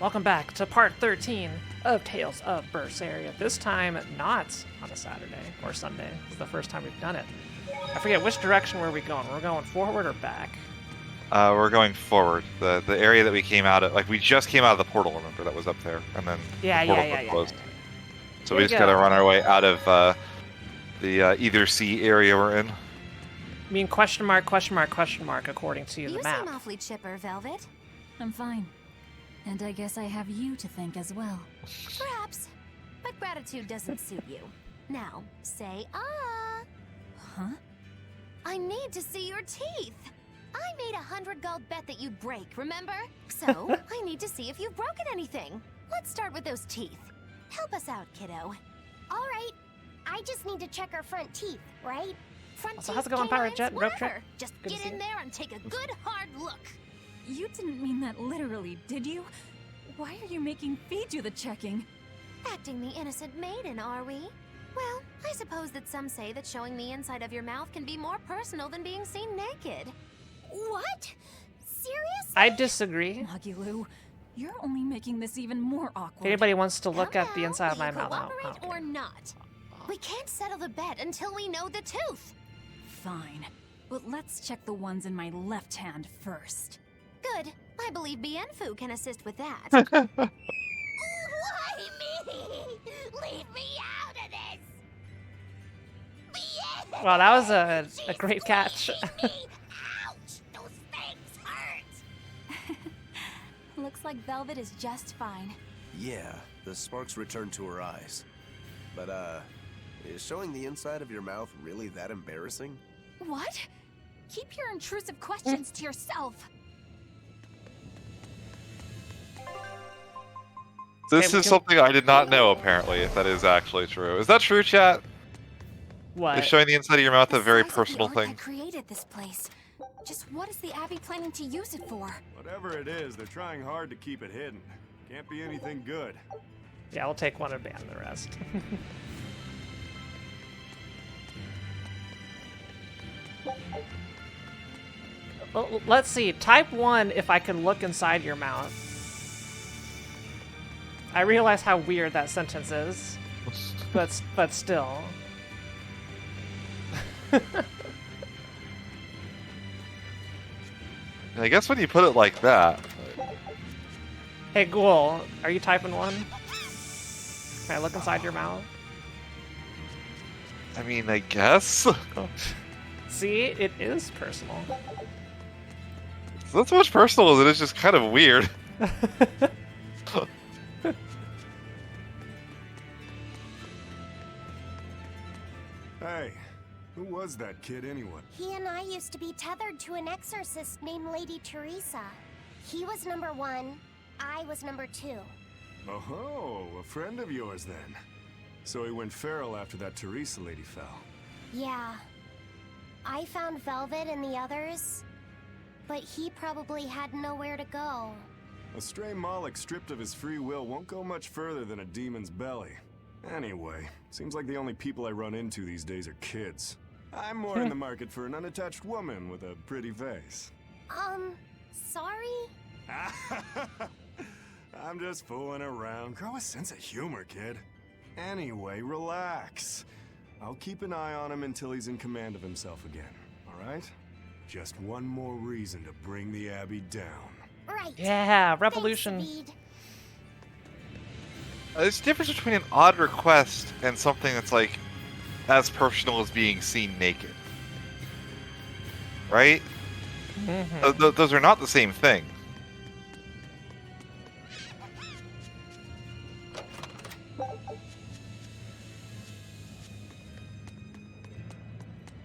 Welcome back to part 13 of Tales of Berseria. This time, not on a Saturday or Sunday. This is the first time we've done it. I forget, which direction were we going? We're going forward or back? We're going forward. The area that we came out of, like we just came out of the portal, remember, that was up there, and then the portal was closed. So we just gotta run our way out of the either sea area we're in. I mean, question mark, according to the map. You seem awfully chipper, Velvet. I'm fine. And I guess I have you to thank as well. Perhaps. But gratitude doesn't suit you. Now, say ah. Huh? I need to see your teeth. I made 100 gold bet that you'd break, remember? So, I need to see if you've broken anything. Let's start with those teeth. Help us out, kiddo. All right. I just need to check our front teeth, right? Front So teeth, how's it going, Pirate Jet? Road trip? whatever. Just Good to get see in you. there and take a good hard look. You didn't mean that literally, did you? Why are you making me do the checking? Acting the innocent maiden, are we? Well, I suppose that some say that showing the inside of your mouth can be more personal than being seen naked. What? Seriously? I disagree. Magilu, you're only making this even more If awkward. anybody wants to look at the Hello, inside of will my you mouth, cooperate or not? We can't settle the bet until we know the tooth. Fine. But let's check the ones in my left hand first. Good. I believe Bienfu can assist with that. Why me? Leave me out of this. Bienfu, Wow, that was a great catch. Ouch! Those things hurt. Looks like Velvet is just fine. Yeah, the sparks returned to her eyes. But, is showing the inside of your mouth really that embarrassing? What? Keep your intrusive questions to yourself. This Hey, is something I did not know, apparently, if that is actually true. Is that true, chat? What? Is showing the inside of your mouth a very Besides personal the art thing? that created this place. Just what is the Abbey planning to use it for? Whatever it is, they're trying hard to keep it hidden. Can't be anything good. Yeah, we'll take one and ban the rest. Well, let's see. Type 1 if I can look inside your mouth. I realize how weird that sentence is, but still. I guess when you put it like that. Hey, Ghoul, are you typing 1? Can I look inside your mouth? I mean, I guess. See, it is personal. It's not so much personal as it is just kind of weird. Hey, who was that kid anyway? He and I used to be tethered to an exorcist named Lady Teresa. He was number 1, I was number 2. Oh, a friend of yours then. So he went feral after that Teresa lady fell. Yeah. I found Velvet and the others, but he probably had nowhere to go. A stray Moloch stripped of his free will won't go much further than a demon's belly. Anyway, seems like the only people I run into these days are kids. I'm more in the market for an unattached woman with a pretty face. Sorry? I'm just fooling around. Grow a sense of humor, kid. Anyway, relax. I'll keep an eye on him until he's in command of himself again, alright? Just one more reason to bring the Abbey down. Right. Yeah, revolution. Thanks, Speed. There's a difference between an odd request and something that's like as personal as being seen naked. Right? Those are not the same thing.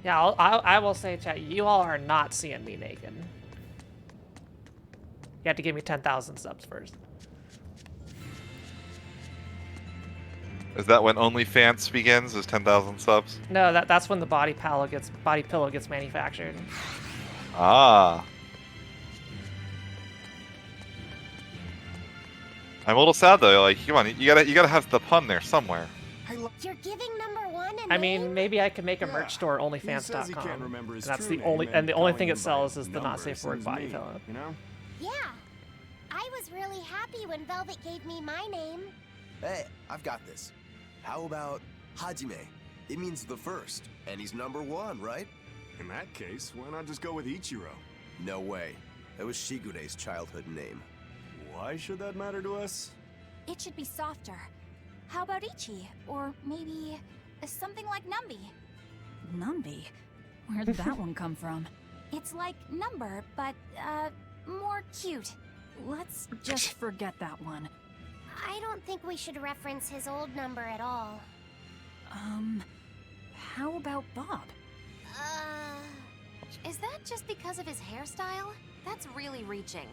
Yeah, I will say, chat, you all are not seeing me naked. You have to give me 10,000 subs first. Is that when OnlyFans begins? Is 10,000 subs? No, that's when the body pillow gets manufactured. Ah. I'm a little sad though. Like, come on, you gotta have the pun there somewhere. You're giving number 1 a I mean, name? maybe I could make a merch Yeah, store, he says he OnlyFans.com. can't remember his And that's true the name, only, and the only calling thing him it sells by is the not number safe for work seems body mean, pillow. You know? Yeah. I was really happy when Velvet gave me my name. Hey, I've got this. How about Hajime? It means the first, and he's #1, right? In that case, why not just go with Ichiro? No way. That was Shigure's childhood name. Why should that matter to us? It should be softer. How about Ichi? Or maybe something like Numby? Numby? Where'd that one come from? It's like number, but, more cute. Let's just forget that one. I don't think we should reference his old number at all. How about Bob? Is that just because of his hairstyle? That's really reaching.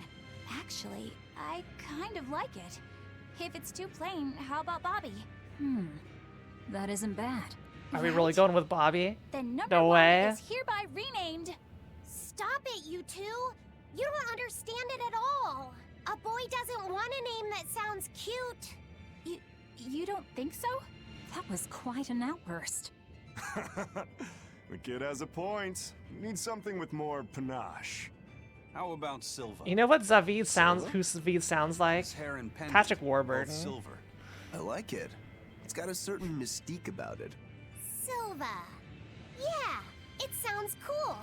Actually, I kind of like it. If it's too plain, how about Bobby? That isn't bad. Are we really going with Bobby? Then No number way. 1 is hereby renamed. Stop it, you two! You don't understand it at all. A boy doesn't want a name that sounds cute. You don't think so? That was quite an outburst. The kid has a point. You need something with more panache. How about Silva? You know what Zavid sounds? Who Zavid sounds like? His hair and pendant, Patrick both Warburton. silver. I like it. It's got a certain mystique about it. Silva. Yeah, it sounds cool.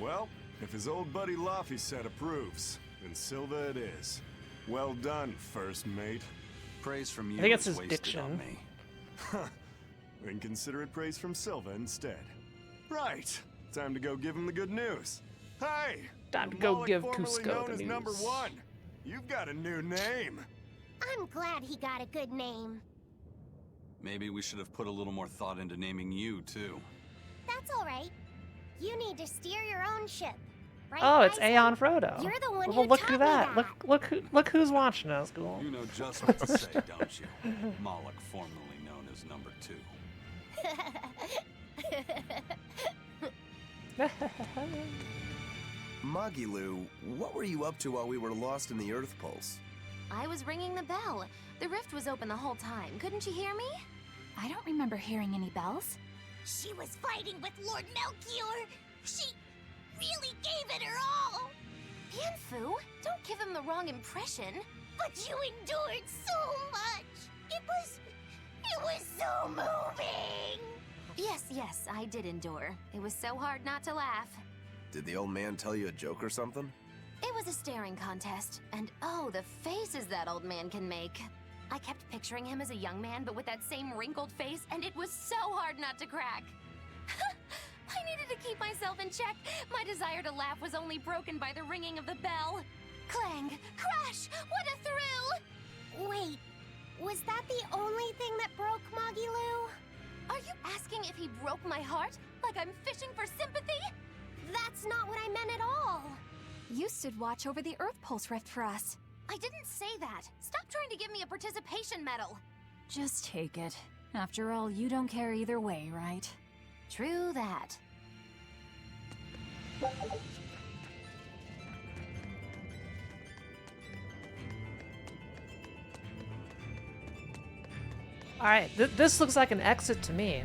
Well, if his old buddy Laffy said approves, then Silva it is. Well done, first mate. Praise from you I think it's is his wasted on diction. me. Then consider it praise from Silva instead. Right. Time to go give him the good news. Hey! Time to the go Moloch give formerly Cusco known the as news. #1. You've got a new name. I'm glad he got a good name. Maybe we should have put a little more thought into naming you, too. That's all right. You need to steer your own ship. Right, Oh, it's Bryson? Aeon Frodo. You're the one Well, who look taught who me that. that. Look who's watching us, Ghoul. You know just what to say, don't you? Moloch, formerly known as #2. Magilu, what were you up to while we were lost in the Earth Pulse? I was ringing the bell. The rift was open the whole time. Couldn't you hear me? I don't remember hearing any bells. She was fighting with Lord Melchior. She really gave it her all. Yanfu, don't give him the wrong impression. But you endured so much. It was so moving. Yes, I did endure. It was so hard not to laugh. Did the old man tell you a joke or something? It was a staring contest, and oh, the faces that old man can make. I kept picturing him as a young man, but with that same wrinkled face, and it was so hard not to crack. I needed to keep myself in check. My desire to laugh was only broken by the ringing of the bell. Clang! Crash! What a thrill! Wait, was that the only thing that broke Magilu? Are you asking if he broke my heart? Like I'm fishing for sympathy? That's not what I meant at all. You stood watch over the Earth Pulse rift for us. I didn't say that. Stop trying to give me a participation medal. Just take it. After all, you don't care either way, right? True that. Alright, this looks like an exit to me.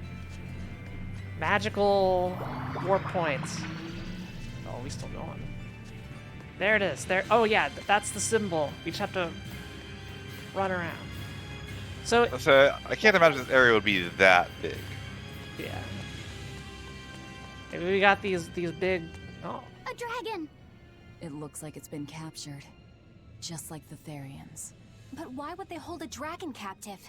Magical warp points. Oh, we still going. There it is. There. Oh yeah, that's the symbol. We just have to run around. So I can't imagine this area would be that big. yeah. Maybe we got these big. Oh, A dragon. It looks like it's been captured. Just like the Therians. But why would they hold a dragon captive?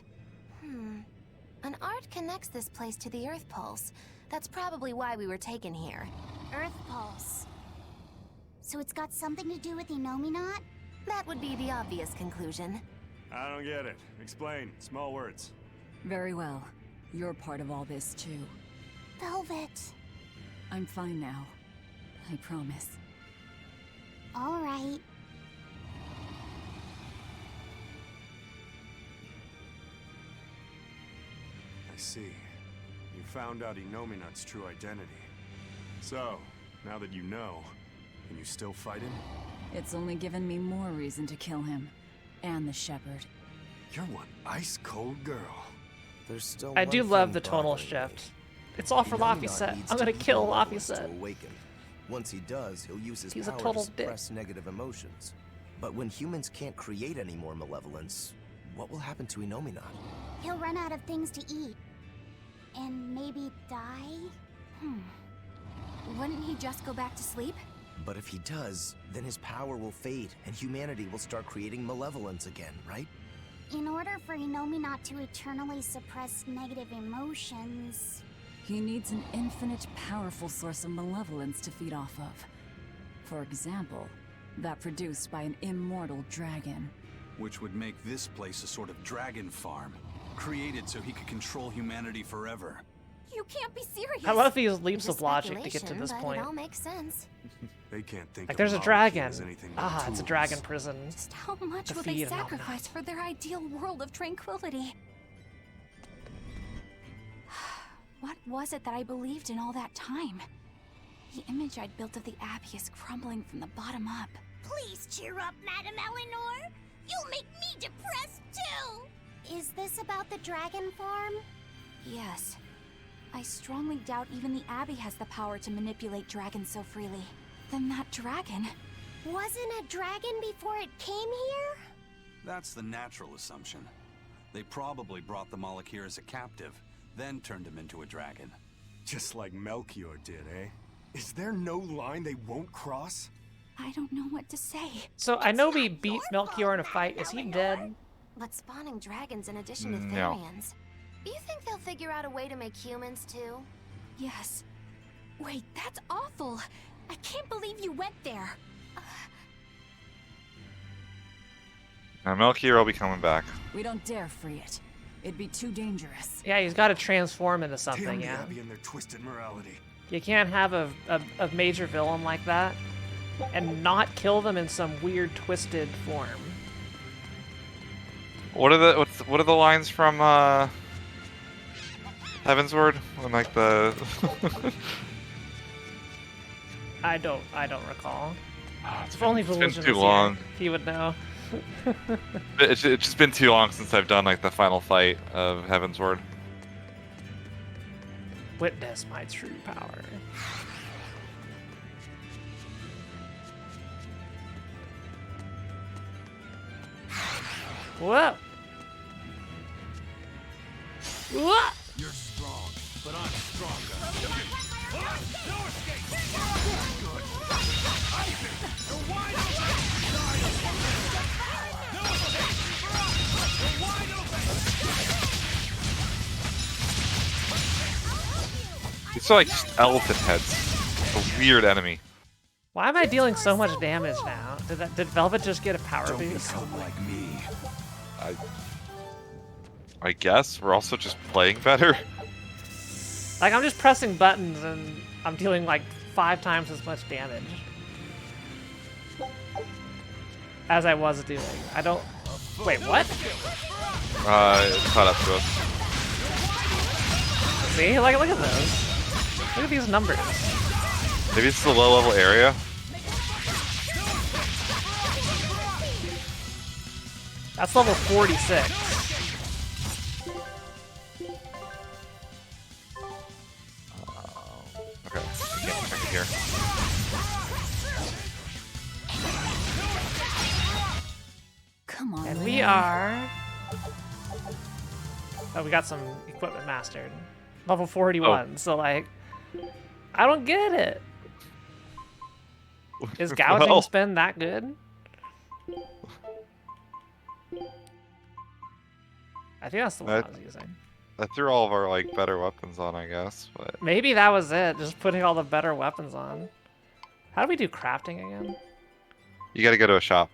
An art connects this place to the Earth Pulse. That's probably why we were taken here. Earth Pulse. So it's got something to do with Inominat? That would be the obvious conclusion. I don't get it. Explain. Small words. Very well. You're part of all this, too. Velvet. I'm fine now. I promise. All right. I see. You found out Inominat's true identity. So, now that you know, can you still fight him? It's only given me more reason to kill him. And the shepherd. You're one ice-cold girl. There's still I one do love thing the tonal bothering me. shift. It's all for Inominat Laffy needs I'm to gonna be kill vulnerable Laffy to set. awaken. Once he does, he'll use his He's a power total to dick. suppress negative emotions. But when humans can't create any more malevolence, what will happen to Innominat? He'll run out of things to eat. And maybe die? Wouldn't he just go back to sleep? But if he does, then his power will fade and humanity will start creating malevolence again, right? In order for Innominat to eternally suppress negative emotions... He needs an infinite, powerful source of malevolence to feed off of. For example, that produced by an immortal dragon. Which would make this place a sort of dragon farm, created so he could control humanity forever. You can't be serious. I love these leaps Just of logic to get to speculation, this but point. It all makes sense. They can't think Like, of there's a Moloch dragon. as anything but Ah, it's a tools. dragon prison. Just how much To will they feed sacrifice for their ideal world of tranquility? What was it that I believed in all that time? The image I'd built of the Abbey is crumbling from the bottom up. Please cheer up, Madam Eleanor. You'll make me depressed, too. Is this about the dragon farm? Yes. I strongly doubt even the Abbey has the power to manipulate dragons so freely. Then that dragon... Wasn't a dragon before it came here? That's the natural assumption. They probably brought the Moloch here as a captive, then turned him into a dragon. Just like Melchior did, eh? Is there no line they won't cross? I don't know what to say. So I know we beat Melchior in a fight. Is he dead? But spawning dragons in addition to No. Therians. Do you think they'll figure out a way to make humans too? Yes. Wait, that's awful. I can't believe you went there. Now Melchior will be coming back. We don't dare free it. It'd be too dangerous. Yeah, he's got to transform into Damn something, the yeah. Abbey and their twisted morality. You can't have a major villain like that and not kill them in some weird twisted form. What are the lines from Heavensward? When like the I don't recall. it's If only been Volition too was long. here, he would know. It's just been too long since I've done like the final fight of Heavensward. Witness my true power. Whoa! Whoa! You're strong, but I'm stronger. No escape! Good. You're wide open! No escape! You're wide open! These are like elephant heads. It's a weird enemy. Why am I dealing so much damage now? Did Velvet just get a power Don't boost? become like me. I guess we're also just playing better. Like, I'm just pressing buttons and I'm dealing like 5 times as much damage as I was doing. I don't... Wait, what? It's caught up to us. See? Like, look at those. Look at these numbers. Maybe it's the low-level area. That's level 46. Okay, I can't check it here. Come on, And Lynn. we are... Oh, we got some equipment mastered. Level 41, so like... I don't get it. Is gouging Well, spin that good? I think that's the one I was using. I threw all of our like better weapons on, I guess, but Maybe that was it, just putting all the better weapons on. How do we do crafting again? you gotta go to a shop.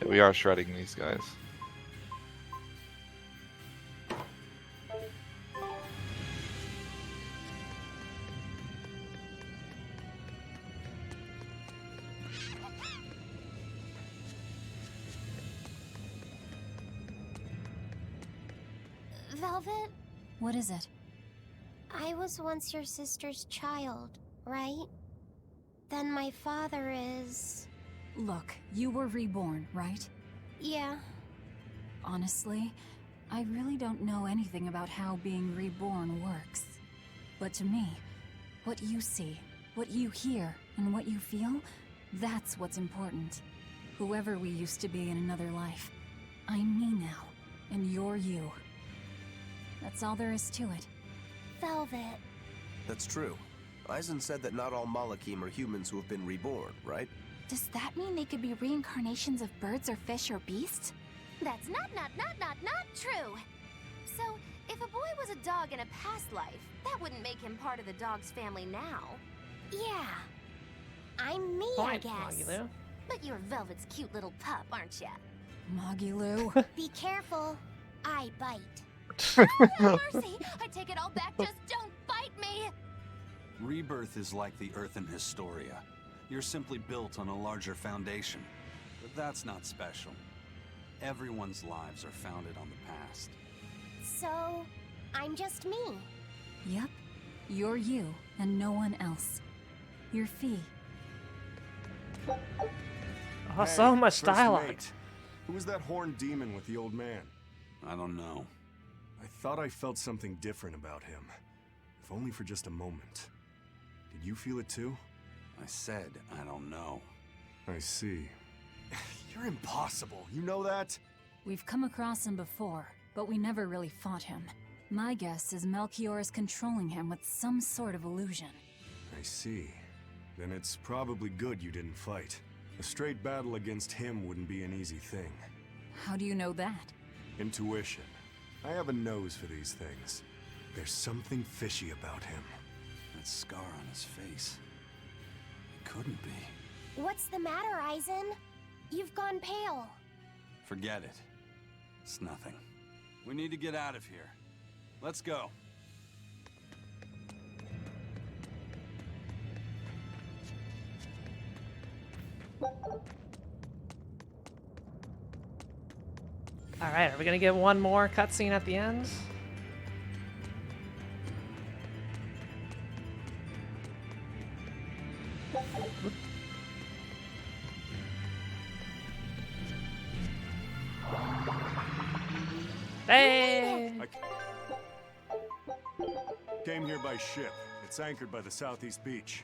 Yeah, we are shredding these guys. Velvet, What is it? I was once your sister's child, right? Then my father is... Look, you were reborn, right? Yeah. Honestly, I really don't know anything about how being reborn works. But to me, what you see, what you hear, and what you feel, that's what's important. Whoever we used to be in another life, I'm me now, and you're you. That's all there is to it. Velvet. That's true. Eisen said that not all Malakim are humans who have been reborn, right? Does that mean they could be reincarnations of birds or fish or beasts? That's not true. So, if a boy was a dog in a past life, that wouldn't make him part of the dog's family now. Yeah. I'm me, I Point, guess. Maggie-Lou. But you're Velvet's cute little pup, aren't ya? Maggie-Lou. Be careful. I bite. Oh, mercy! I take it all back, just don't bite me! Rebirth is like the Earth in Historia. You're simply built on a larger foundation. But that's not special. Everyone's lives are founded on the past. So, I'm just me. Yep. You're you, and no one else. You're Fee. Oh, so much First dialogue. Mate. Who was that horned demon with the old man? I don't know. I thought I felt something different about him. If only for just a moment. Did you feel it too? I said I don't know. I see. You're impossible, you know that? We've come across him before, but we never really fought him. My guess is Melchior is controlling him with some sort of illusion. I see. Then it's probably good you didn't fight. A straight battle against him wouldn't be an easy thing. How do you know that? Intuition. I have a nose for these things. There's something fishy about him. That scar on his face. It couldn't be. What's the matter, Eisen? You've gone pale. Forget it. It's nothing. We need to get out of here. Let's go. Alright, are we gonna get one more cutscene at the end? Hey! Came here by ship. It's anchored by the southeast beach.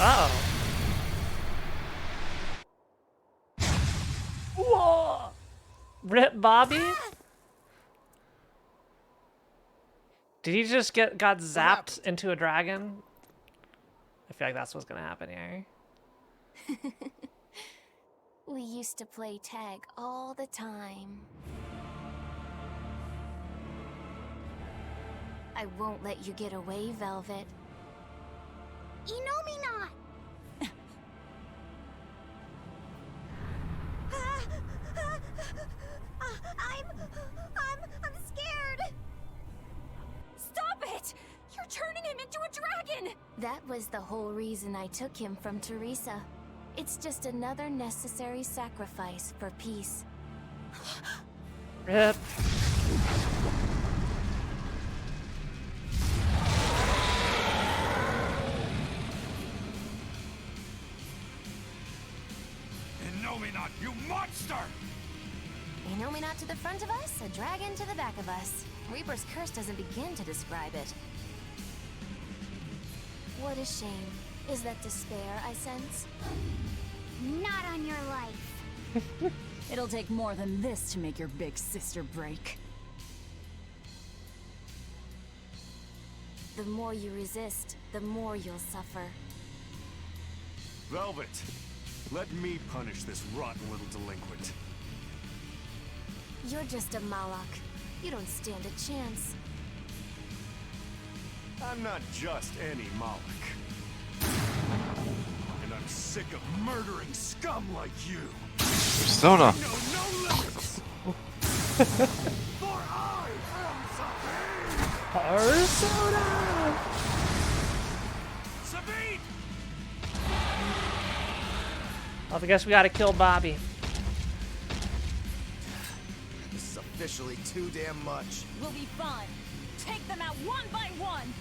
Uh-oh. Whoa! Rip Bobby? Did he just got zapped into a dragon? I feel like that's what's gonna happen here. We used to play tag all the time. I won't let you get away, Velvet. You know me not. I'm scared. Stop it! You're turning him into a dragon! That was the whole reason I took him from Teresa. It's just another necessary sacrifice for peace. Rip. Innominat, you monster! Innominat to the front of us, a dragon to the back of us. Reaper's curse doesn't begin to describe it. What a shame. Is that despair I sense? Not on your life. It'll take more than this to make your big sister break. The more you resist, the more you'll suffer. Velvet, let me punish this rotten little delinquent. You're just a Malak. You don't stand a chance. I'm not just any Moloch. And I'm sick of murdering scum like you. Persona. No limits. For I am Persona! Sabine! Well, I guess we gotta kill Bobby. officially too damn much. Will be fun. Take them out one by one.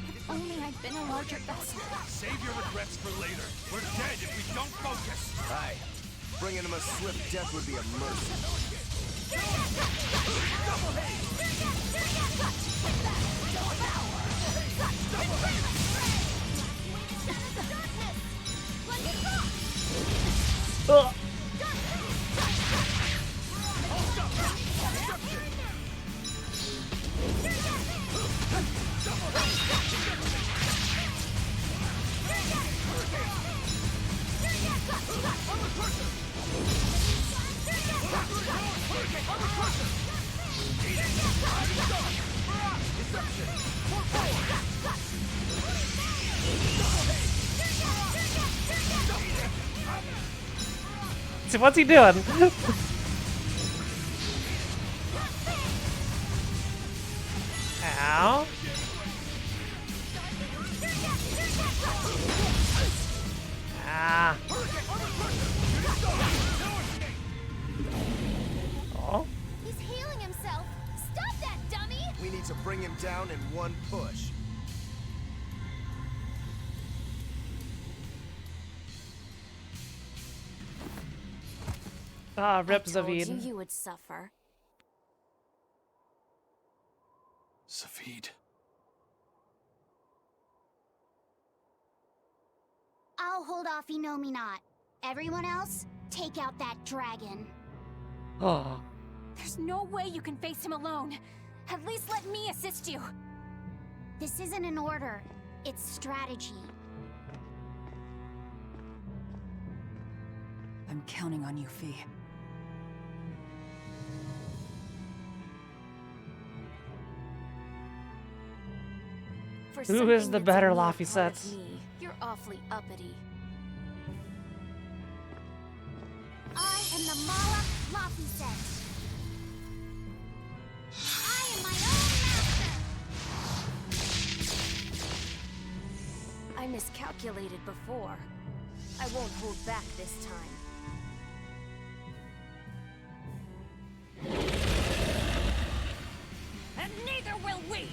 If only I'd been a larger vessel. Save your regrets for later. We're dead if we don't focus. Aye. Bringing him a swift death would be a mercy. See, what's he doing? Ow. Ah. Oh. He's healing himself. Stop that, dummy! We need to bring him down in one push. Ah, rip I told Zavid. you would suffer. Zavid. I'll hold off Inomi not. Everyone else, take out that dragon. Oh. There's no way you can face him alone. At least let me assist you. This isn't an order. It's strategy. I'm counting on you, Fee. For Who is something the that's better only a Laffy part of sets? me, you're awfully uppity. I am the Mala Laffy set. I am my own master. I miscalculated before. I won't hold back this time. And neither will we!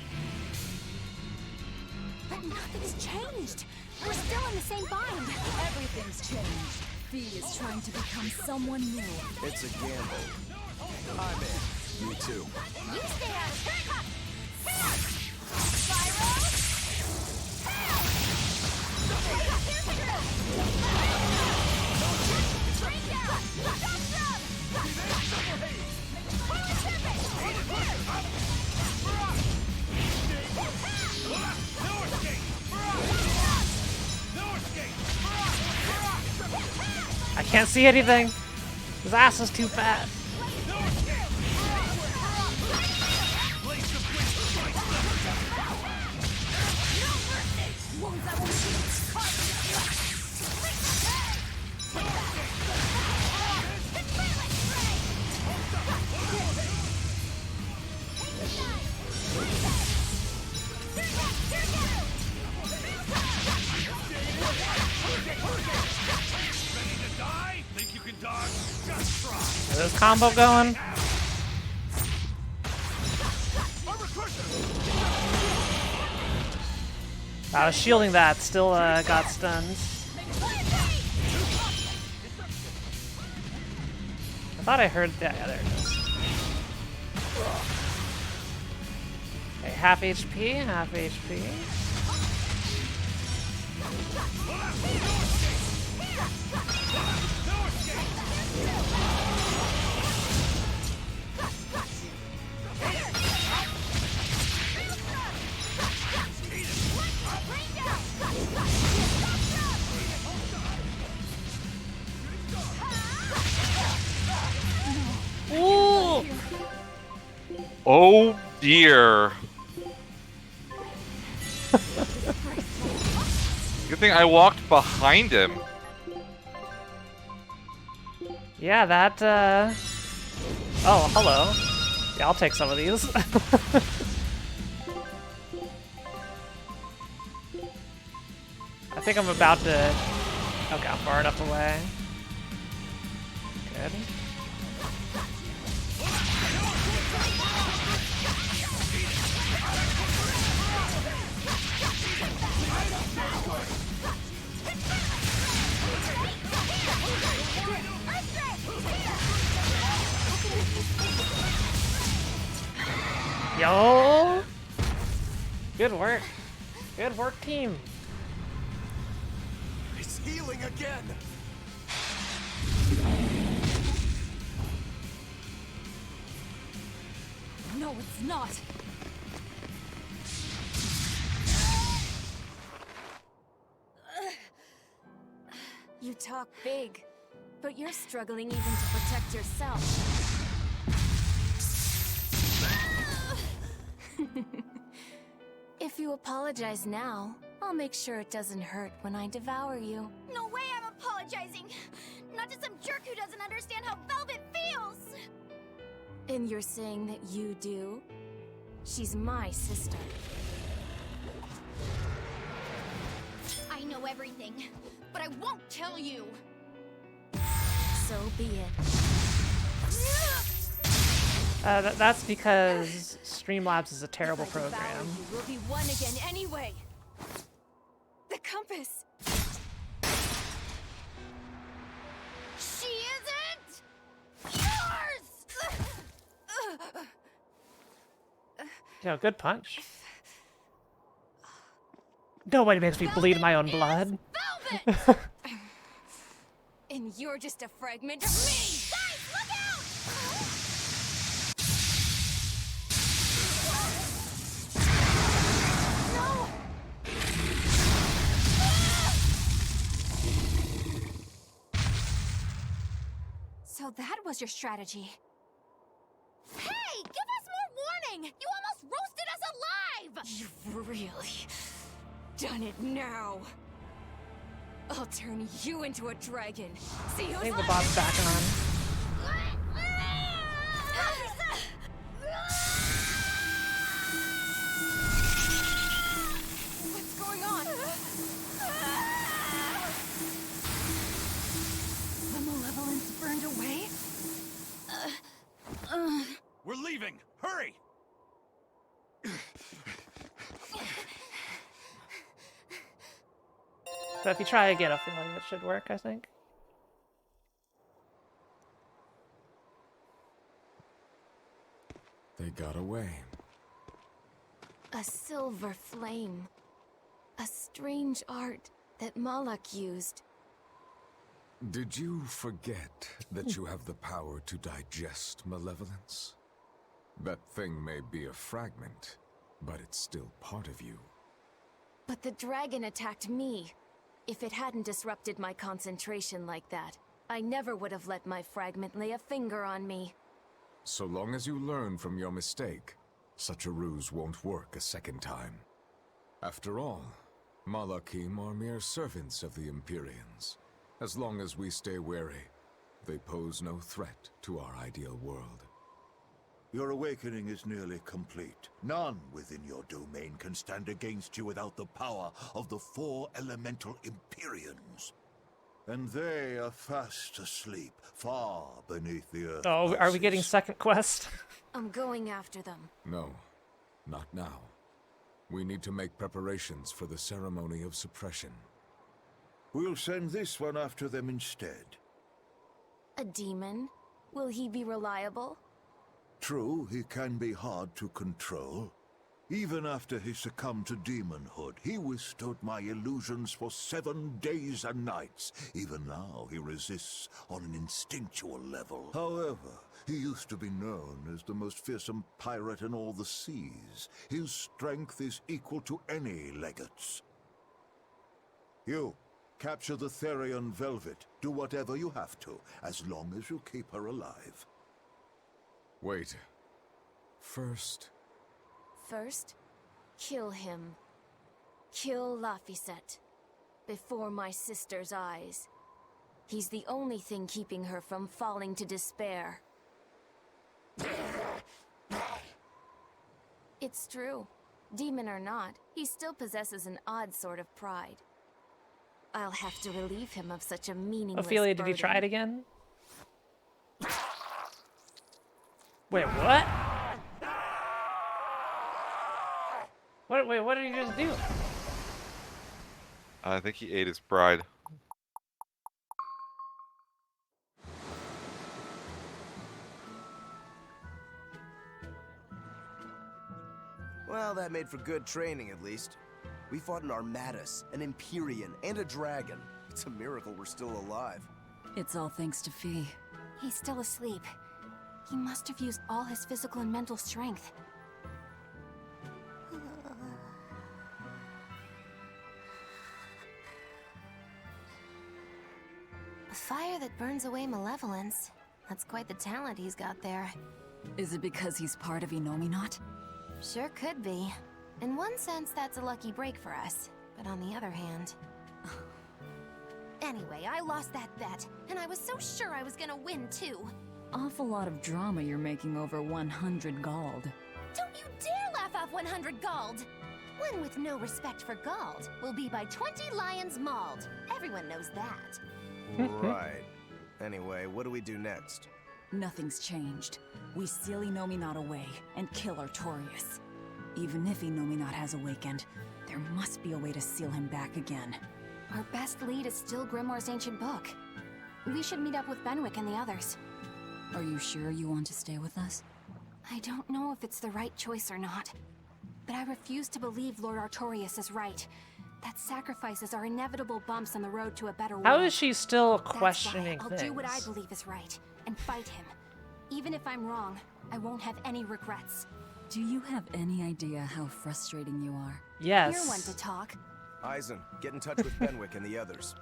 But nothing's changed. We're still in the same bind. Everything's changed. Fee is trying to become someone new. It's a gamble. I'm in. Me too. You stay out of here! I can't see anything. His ass is too fat. Is this combo going? I was shielding that, still got stunned. I thought I heard that. Yeah, there it is. Okay, half HP, half HP. Ooh! Oh dear. Good thing I walked behind him. Yeah, that, Oh, hello. Yeah, I'll take some of these. I think I'm about to... Okay, I'm far enough away. good. Yo! Good work. Good work, team. It's healing again. No, it's not. You talk big, but you're struggling even to protect yourself. If you apologize now, I'll make sure it doesn't hurt when I devour you. No way I'm apologizing! Not to some jerk who doesn't understand how Velvet feels! And you're saying that you do? She's my sister. I know everything, but I won't tell you! So be it. That's because Streamlabs is a terrible program. You will be one again anyway! The compass! She isn't yours! Yo, good punch. Nobody makes me bleed my own blood. Velvet! And you're just a fragment of me! Guys, look out! No! So that was your strategy. Hey! Give us more warning! You almost roasted us alive! You've really done it now. I'll turn you into a dragon. See who's I think the bot's back on. What's going on? The malevolence burned away? We're leaving! Hurry! So if you try again, I feel like it should work, I think. They got away. A silver flame. A strange art that Malak used. Did you forget that you have the power to digest malevolence? That thing may be a fragment, but it's still part of you. But the dragon attacked me. If it hadn't disrupted my concentration like that, I never would have let my fragment lay a finger on me. So long as you learn from your mistake, such a ruse won't work a second time. After all, Malakim are mere servants of the Empyreans. As long as we stay wary, they pose no threat to our ideal world. Your awakening is nearly complete. None within your domain can stand against you without the power of the 4 elemental Empyreans. And they are fast asleep, far beneath the earth. Oh, are we getting second quest? I'm going after them. No, not now. We need to make preparations for the ceremony of suppression. We'll send this one after them instead. A demon? Will he be reliable? True, he can be hard to control. Even after he succumbed to demonhood, he withstood my illusions for 7 days and nights. Even now, he resists on an instinctual level. However, he used to be known as the most fearsome pirate in all the seas. His strength is equal to any legate's. You, capture the Therian Velvet. Do whatever you have to, as long as you keep her alive. Wait. First, kill him. Kill Laphicet. Before my sister's eyes. He's the only thing keeping her from falling to despair. It's true. Demon or not, he still possesses an odd sort of pride. I'll have to relieve him of such a meaningless Ophelia, did you burden. try it again? Wait, what? Wait, what did he just do? I think he ate his bride. Well, that made for good training, at least. We fought an Armatus, an Empyrean, and a dragon. It's a miracle we're still alive. It's all thanks to Fee. He's still asleep. He must have used all his physical and mental strength. A fire that burns away malevolence. That's quite the talent he's got there. Is it because he's part of Innominat? Sure could be. In one sense, that's a lucky break for us. But on the other hand... Anyway, I lost that bet, and I was so sure I was gonna win, too. Awful lot of drama you're making over 100 gold. Don't you dare laugh off 100 gold! One with no respect for gold will be by 20 lions mauled. Everyone knows that. Right. Anyway, what do we do next? Nothing's changed. We seal Innominat away and kill Artorias. Even if Innominat has awakened, there must be a way to seal him back again. Our best lead is still Grimoire's ancient book. We should meet up with Benwick and the others. Are you sure you want to stay with us? I don't know if it's the right choice or not, but I refuse to believe Lord Artorias is right. That sacrifices are inevitable bumps on the road to a better world. How is she still questioning I'll things? do what I believe is right and fight him. Even if I'm wrong, I won't have any regrets. Do you have any idea how frustrating you are? Yes. You're one to talk. Eisen, get in touch with Benwick and the others.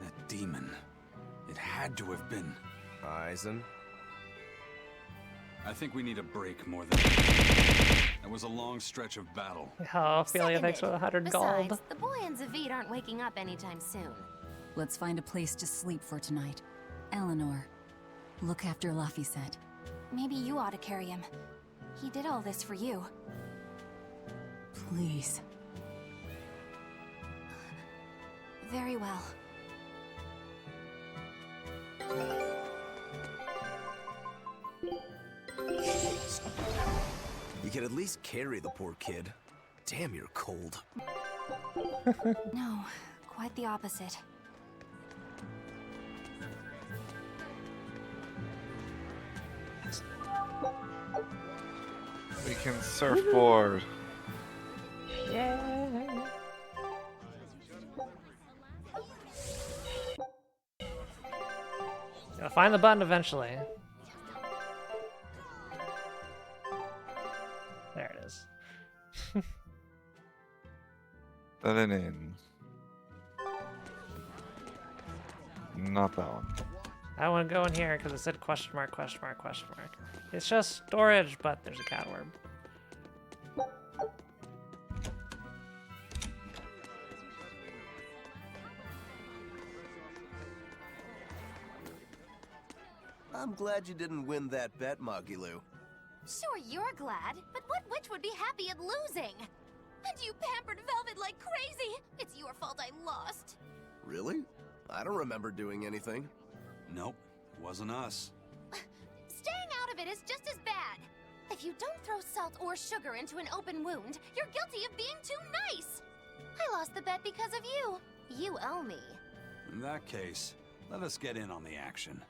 That demon. It had to have been. Eisen? I think we need a break more than... That was a long stretch of battle. Oh, Ophelia thanks for 100 gold. Besides, the boy and Zavid aren't waking up anytime soon. Let's find a place to sleep for tonight. Eleanor, look after Laphicet. Maybe you ought to carry him. He did all this for you. Please. Very well. You could at least carry the poor kid. Damn, you're cold. No, quite the opposite. We can surfboard. Yeah. Gotta find the button eventually. There it is. That in. Not that one. I want to go in here because it said question mark, question mark, question mark. It's just storage, but there's a cat orb. I'm glad you didn't win that bet, Magilu. Sure, you're glad, but what witch would be happy at losing? And you pampered Velvet like crazy! It's your fault I lost. Really? I don't remember doing anything. Nope, it wasn't us. Staying out of it is just as bad. If you don't throw salt or sugar into an open wound, you're guilty of being too nice. I lost the bet because of you. You owe me. In that case, let us get in on the action.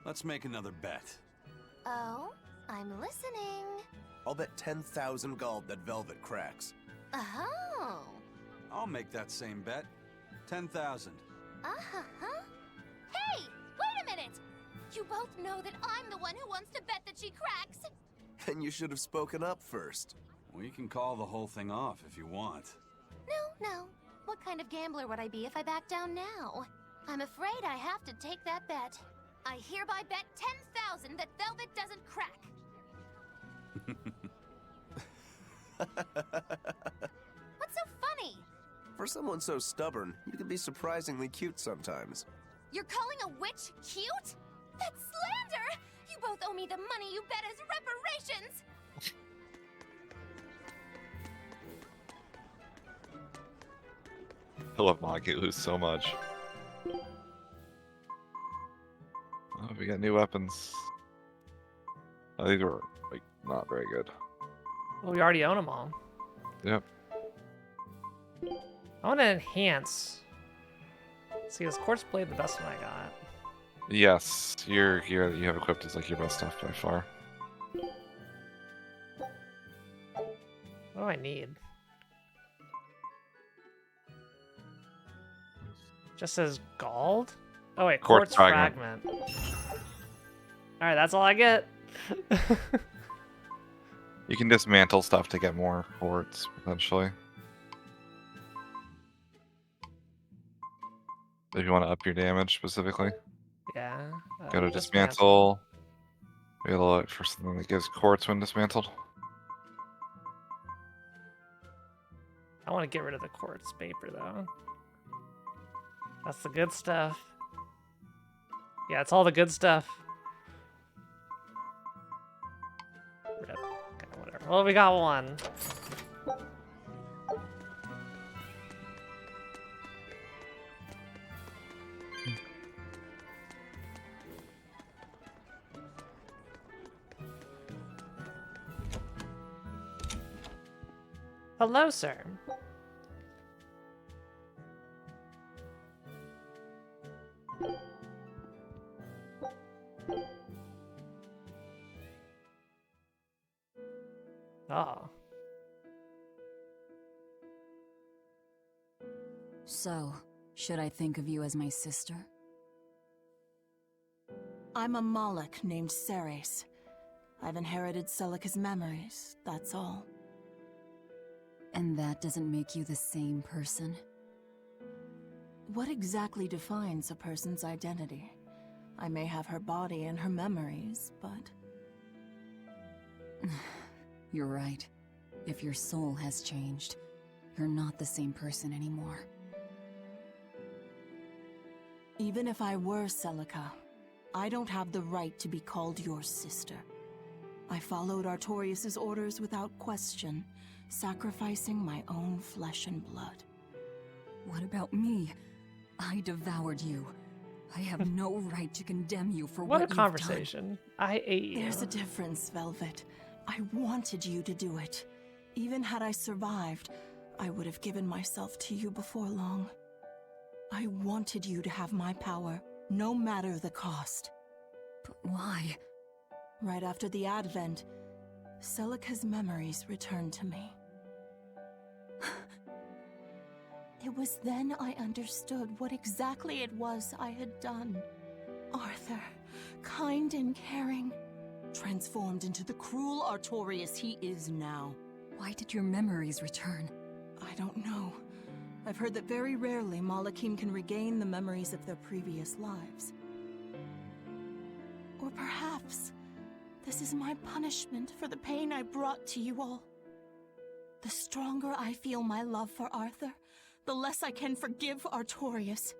Let's make another bet. Oh? I'm listening. I'll bet 10,000 gold that Velvet cracks. Oh. I'll make that same bet. 10,000. Uh-huh. Hey! Wait a minute! You both know that I'm the one who wants to bet that she cracks. Then you should have spoken up first. We can call the whole thing off if you want. No. What kind of gambler would I be if I back down now? I'm afraid I have to take that bet. I hereby bet 10,000 that Velvet doesn't crack. What's so funny? For someone so stubborn, you can be surprisingly cute sometimes. You're calling a witch cute? That's slander! You both owe me the money you bet as reparations! I love Magilu so much. Oh, we got new weapons. These were like not very good. Well, we already own them all. Yep. I want to enhance. See, this quartz blade, the best one I got. Yes, you have equipped as like your best stuff by far. What do I need? Just says gold? Oh wait, quartz fragment. Alright, that's all I get. You can dismantle stuff to get more quartz, potentially. If you want to up your damage specifically. Yeah. Go to dismantle. We gotta look for something that gives quartz when dismantled. I want to get rid of the quartz paper though. That's the good stuff. Yeah, it's all the good stuff. Rip. Okay, whatever. Well, we got one. Hello, sir. Oh. So, should I think of you as my sister? I'm a Moloch named Ceres. I've inherited Celica's memories, that's all. And that doesn't make you the same person? What exactly defines a person's identity? I may have her body and her memories, but... You're right. If your soul has changed, you're not the same person anymore. Even if I were Celica, I don't have the right to be called your sister. I followed Artorius' orders without question, sacrificing my own flesh and blood. What about me? I devoured you. I have no right to condemn you for what a you've conversation. done. I ate you. There's a difference, Velvet. I wanted you to do it. Even had I survived, I would have given myself to you before long. I wanted you to have my power, no matter the cost. But why? Right after the Advent, Celica's memories returned to me. It was then I understood what exactly it was I had done. Arthur, kind and caring, transformed into the cruel Artorius he is now. Why did your memories return? I don't know. I've heard that very rarely Malachim can regain the memories of their previous lives. Or perhaps this is my punishment for the pain I brought to you all. The stronger I feel my love for Arthur, the less I can forgive Artorius.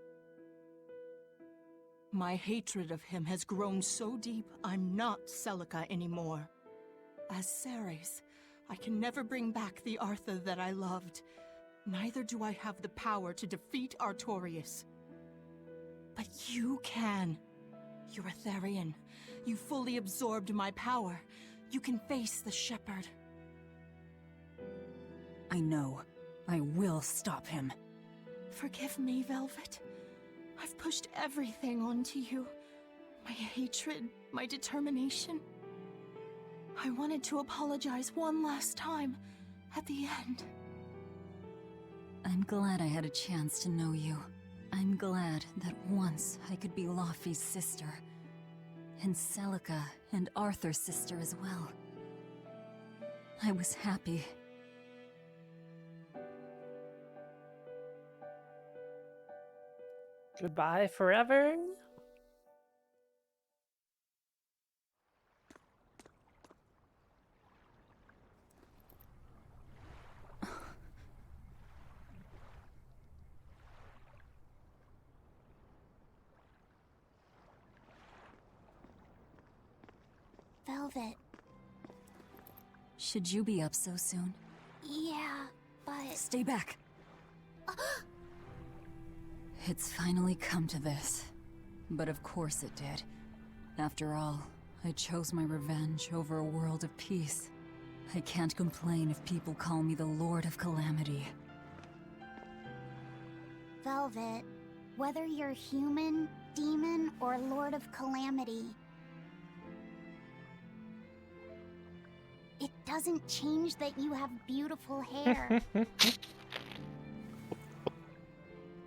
My hatred of him has grown so deep, I'm not Celica anymore. As Ceres, I can never bring back the Arthur that I loved. Neither do I have the power to defeat Artorius. But you can. You're Etherian. You fully absorbed my power. You can face the Shepherd. I know. I will stop him. Forgive me, Velvet. I've pushed everything onto you. My hatred, my determination. I wanted to apologize one last time, at the end. I'm glad I had a chance to know you. I'm glad that once I could be Laufey's sister. And Celica and Arthur's sister as well. I was happy. Goodbye forever. Velvet. Should you be up so soon? Yeah, but... Stay back. It's finally come to this. But of course it did. After all, I chose my revenge over a world of peace. I can't complain if people call me the Lord of Calamity. Velvet, whether you're human, demon, or Lord of Calamity, it doesn't change that you have beautiful hair.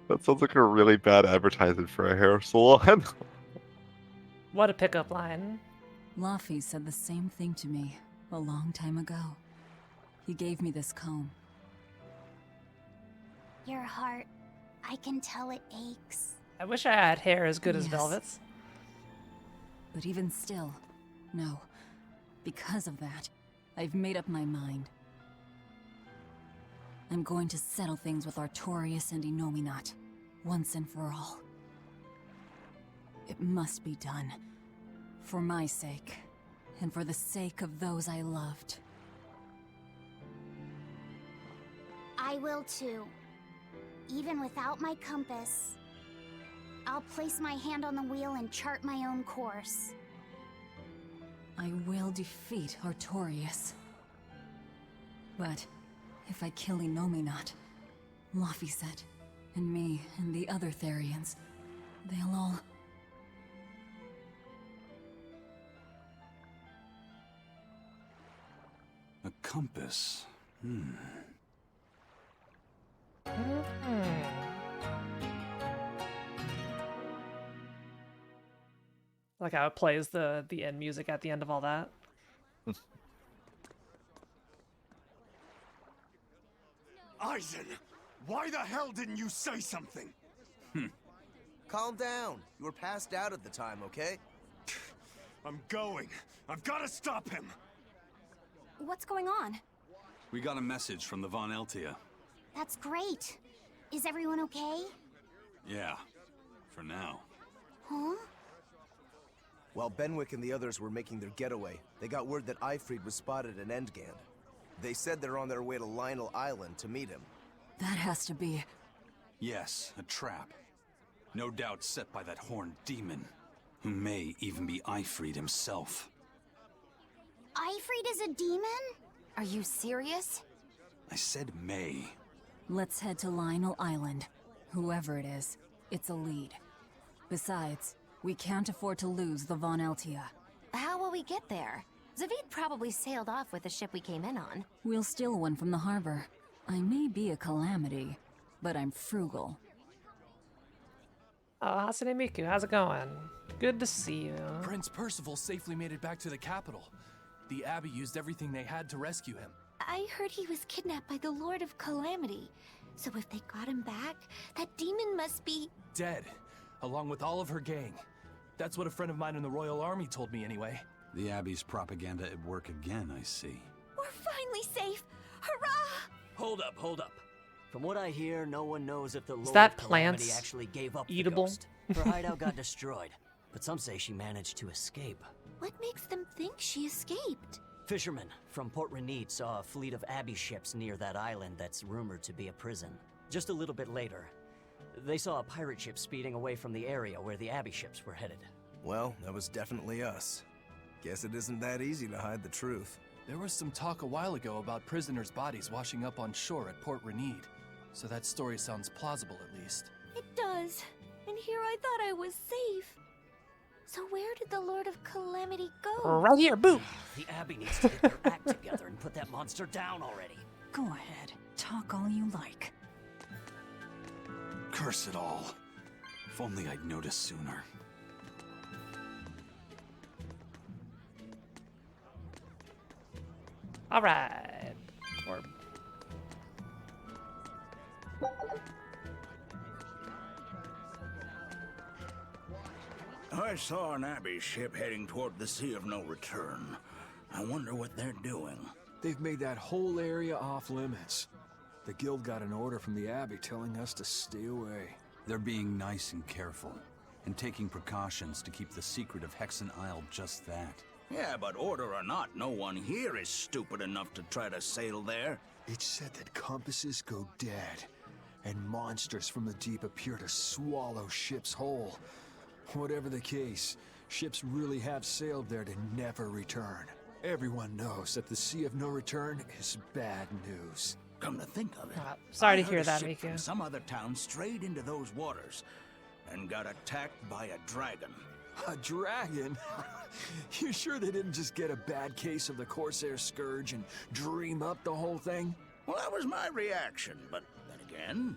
That sounds like a really bad advertisement for a hair salon. What a pickup line. Laffy said the same thing to me a long time ago. He gave me this comb. Your heart, I can tell it aches. I wish I had hair as good as Yes. Velvet's. But even still, no. Because of that, I've made up my mind. I'm going to settle things with Artorias and Innominat, once and for all. It must be done. For my sake, and for the sake of those I loved. I will too. Even without my compass, I'll place my hand on the wheel and chart my own course. I will defeat Artorias. But if I kill Innominat, Laphicet, and me and the other Therians, they'll all... A compass. Like how it plays the end music at the end of all that. Eisen, why the hell didn't you say something? Calm down. You were passed out at the time, okay? I'm going. I've got to stop him. What's going on? We got a message from the Von Eltia. That's great. Is everyone okay? Yeah, for now. Huh? While Benwick and the others were making their getaway, they got word that Ifrid was spotted in Endgand. They said they're on their way to Lionel Island to meet him. That has to be... Yes, a trap. No doubt set by that horned demon, who may even be Ifrid himself. Ifrid is a demon? Are you serious? I said may. Let's head to Lionel Island. Whoever it is, it's a lead. Besides, we can't afford to lose the Von Eltia. How will we get there? Zavid probably sailed off with the ship we came in on. We'll steal one from the harbor. I may be a calamity, but I'm frugal. Oh, Hasane Miku, how's it going? Good to see you. Prince Percival safely made it back to the capital. The Abbey used everything they had to rescue him. I heard he was kidnapped by the Lord of Calamity. So if they got him back, that demon must be... Dead, along with all of her gang. That's what a friend of mine in the Royal Army told me anyway. The Abbey's propaganda at work again, I see. We're finally safe! Hurrah! Hold up. From what I hear, no one knows if the Lord that of Calamity plants actually gave up eatable? the ghost. Her hideout got destroyed, but some say she managed to escape. What makes them think she escaped? Fishermen from Port Renede saw a fleet of Abbey ships near that island that's rumored to be a prison. Just a little bit later, they saw a pirate ship speeding away from the area where the Abbey ships were headed. Well, that was definitely us. Guess it isn't that easy to hide the truth. There was some talk a while ago about prisoners' bodies washing up on shore at Port Renede. So that story sounds plausible, at least. It does. And here I thought I was safe. So where did the Lord of Calamity go? Right here, boom! The Abbey needs to get their act together and put that monster down already. Go ahead. Talk all you like. Curse it all. If only I'd noticed sooner. Alright. Or... I saw an Abbey ship heading toward the Sea of No Return. I wonder what they're doing. They've made that whole area off limits. The guild got an order from the Abbey telling us to stay away. They're being nice and careful, and taking precautions to keep the secret of Hexen Isle just that. Yeah, but order or not, no one here is stupid enough to try to sail there. It's said that compasses go dead, and monsters from the deep appear to swallow ships whole. Whatever the case, Ships really have sailed there to never return. Everyone knows that the Sea of No Return is bad news. Come to think of it, sorry to I hear heard a that, ship Mika. from some other town strayed into those waters and got attacked by a dragon. A dragon? You sure they didn't just get a bad case of the Corsair Scourge and dream up the whole thing? Well, that was my reaction, but then again,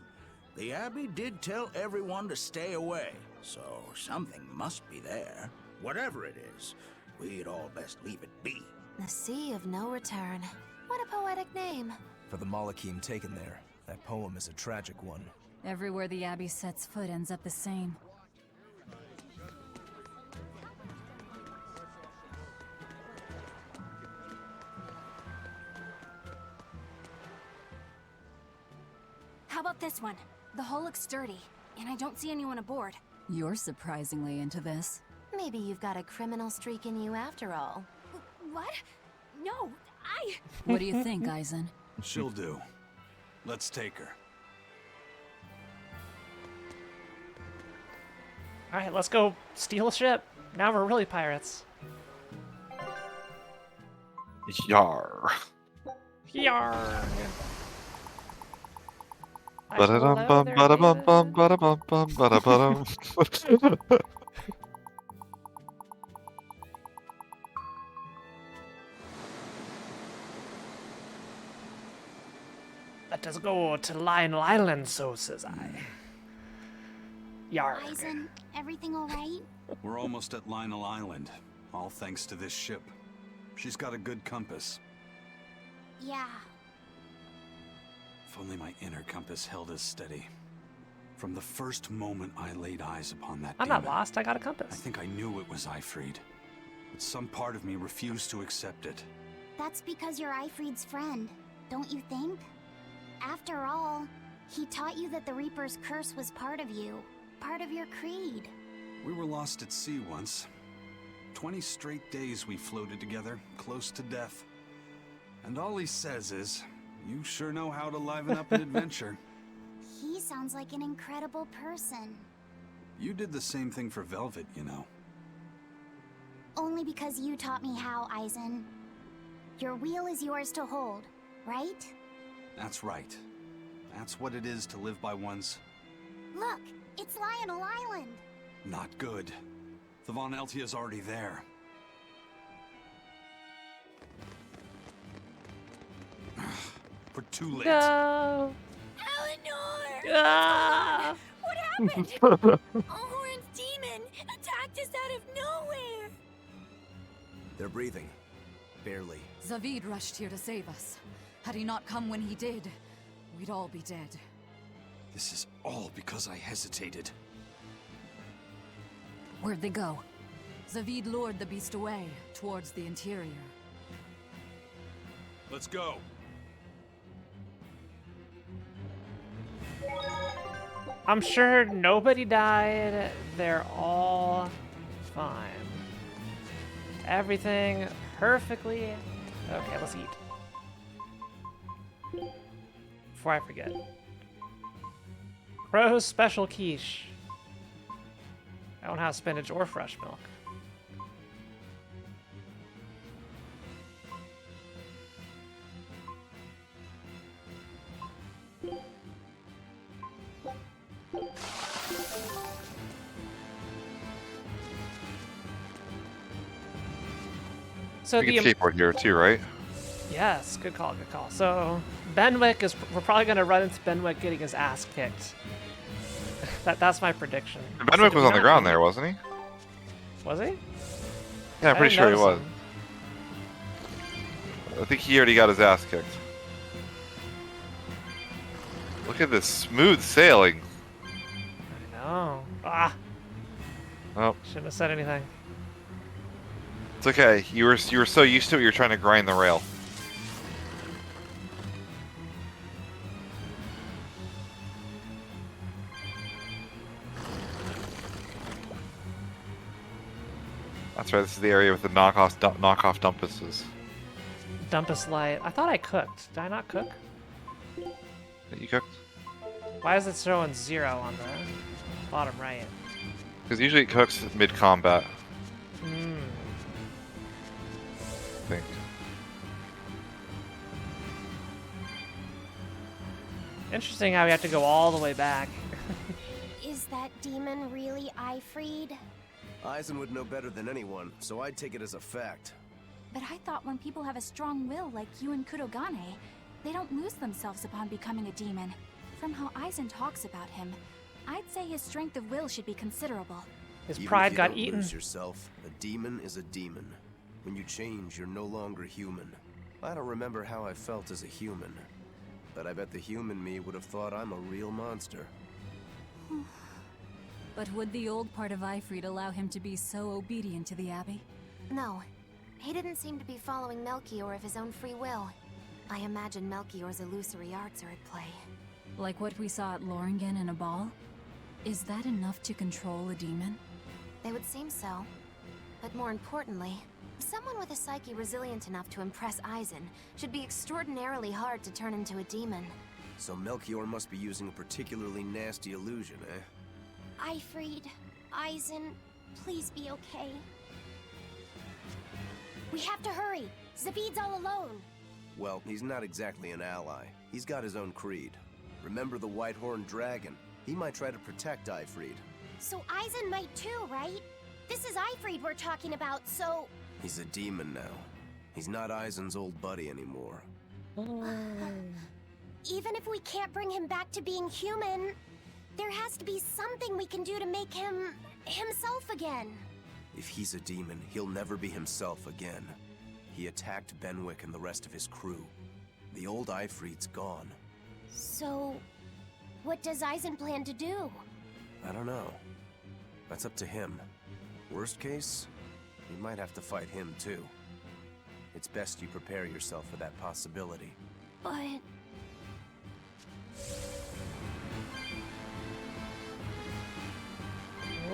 the Abbey did tell everyone to stay away, so something must be there. Whatever it is, we'd all best leave it be. The Sea of No Return. What a poetic name. For the Malachim taken there, that poem is a tragic one. Everywhere the Abbey sets foot ends up the same. How about this one? The hull looks sturdy, and I don't see anyone aboard. You're surprisingly into this. Maybe you've got a criminal streak in you after all. What? No, I... What do you think, Eisen? She'll do. Let's take her. Alright, let's go steal a ship. Now we're really pirates. Yar. Yar. Ba-da-dum bum ba-da-bum bum ba-da-bum bum ba-da-bum. Let us go to Lionel Island, so says I. Yarg. Eisen, everything all right? We're almost at Lionel Island, all thanks to this ship. She's got a good compass. Yeah. If only my inner compass held as steady. From the first moment I laid eyes upon that I'm demon, not lost, I got a I compass. think I knew it was Ifrid. But some part of me refused to accept it. That's because you're Ifrid's friend, don't you think? After all, he taught you that the Reaper's curse was part of you, part of your creed. We were lost at sea once. 20 straight days we floated together, close to death. And all he says is, you sure know how to liven up an adventure. He sounds like an incredible person. You did the same thing for Velvet, you know. Only because you taught me how, Eisen. Your wheel is yours to hold, right? That's right. That's what it is to live by one's... Look, it's Lionel Island. Not good. The Von Eltia's already there. We're too late. No. Eleanor! Ah. What happened? Allhorn's demon attacked us out of nowhere. They're breathing. Barely. Zavid rushed here to save us. Had he not come when he did, we'd all be dead. This is all because I hesitated. Where'd they go? Zavid lured the beast away, towards the interior. Let's go. I'm sure nobody died. They're all fine. Everything perfectly. Okay, let's eat. Before I forget. Rose special quiche. I don't have spinach or fresh milk. So we can skateboard here too, right? Yes, good call, good call. So Benwick is, we're probably gonna run into Benwick getting his ass kicked. That's my prediction. Benwick was on the ground there, wasn't he? Was he? Yeah, I'm pretty sure he was. I think he already got his ass kicked. Look at this smooth sailing. I know. Ah. Oh. Shouldn't have said anything. It's okay. You were so used to it, you're trying to grind the rail. That's right. This is the area with the knockoff dumpuses. Dumpus light. I thought I cooked. Did I not cook? You cooked? Why is it showing 0 on the bottom right? Because usually it cooks mid-combat. think. Interesting how we have to go all the way back. Is that demon really Ifried? Eisen would know better than anyone, so I'd take it as a fact. But I thought when people have a strong will like you and Kurogane, they don't lose themselves upon becoming a demon. From how Eisen talks about him, I'd say his strength of will should be considerable. His Even pride if you got don't eaten. Lose yourself, a demon is a demon. When you change, you're no longer human. I don't remember how I felt as a human, but I bet the human me would have thought I'm a real monster. But would the old part of Ifried allow him to be so obedient to the Abbey? No. He didn't seem to be following Melchior of his own free will. I imagine Melchior's illusory arts are at play. Like what we saw at Loringen in a ball? Is that enough to control a demon? They would seem so. But more importantly, someone with a psyche resilient enough to impress Eisen should be extraordinarily hard to turn into a demon. So Melchior must be using a particularly nasty illusion, eh? Ifried, Eisen, please be okay. We have to hurry. Zavid's all alone. Well, he's not exactly an ally. He's got his own creed. Remember the White-Horned Dragon? He might try to protect Ifried. So Eisen might too, right? This is Ifried we're talking about, so... He's a demon now. He's not Eisen's old buddy anymore. Even if we can't bring him back to being human, there has to be something we can do to make him... himself again. If he's a demon, he'll never be himself again. He attacked Benwick and the rest of his crew. The old Ifried's gone. So... what does Eisen plan to do? I don't know. That's up to him. Worst case, you might have to fight him too. It's best you prepare yourself for that possibility. But...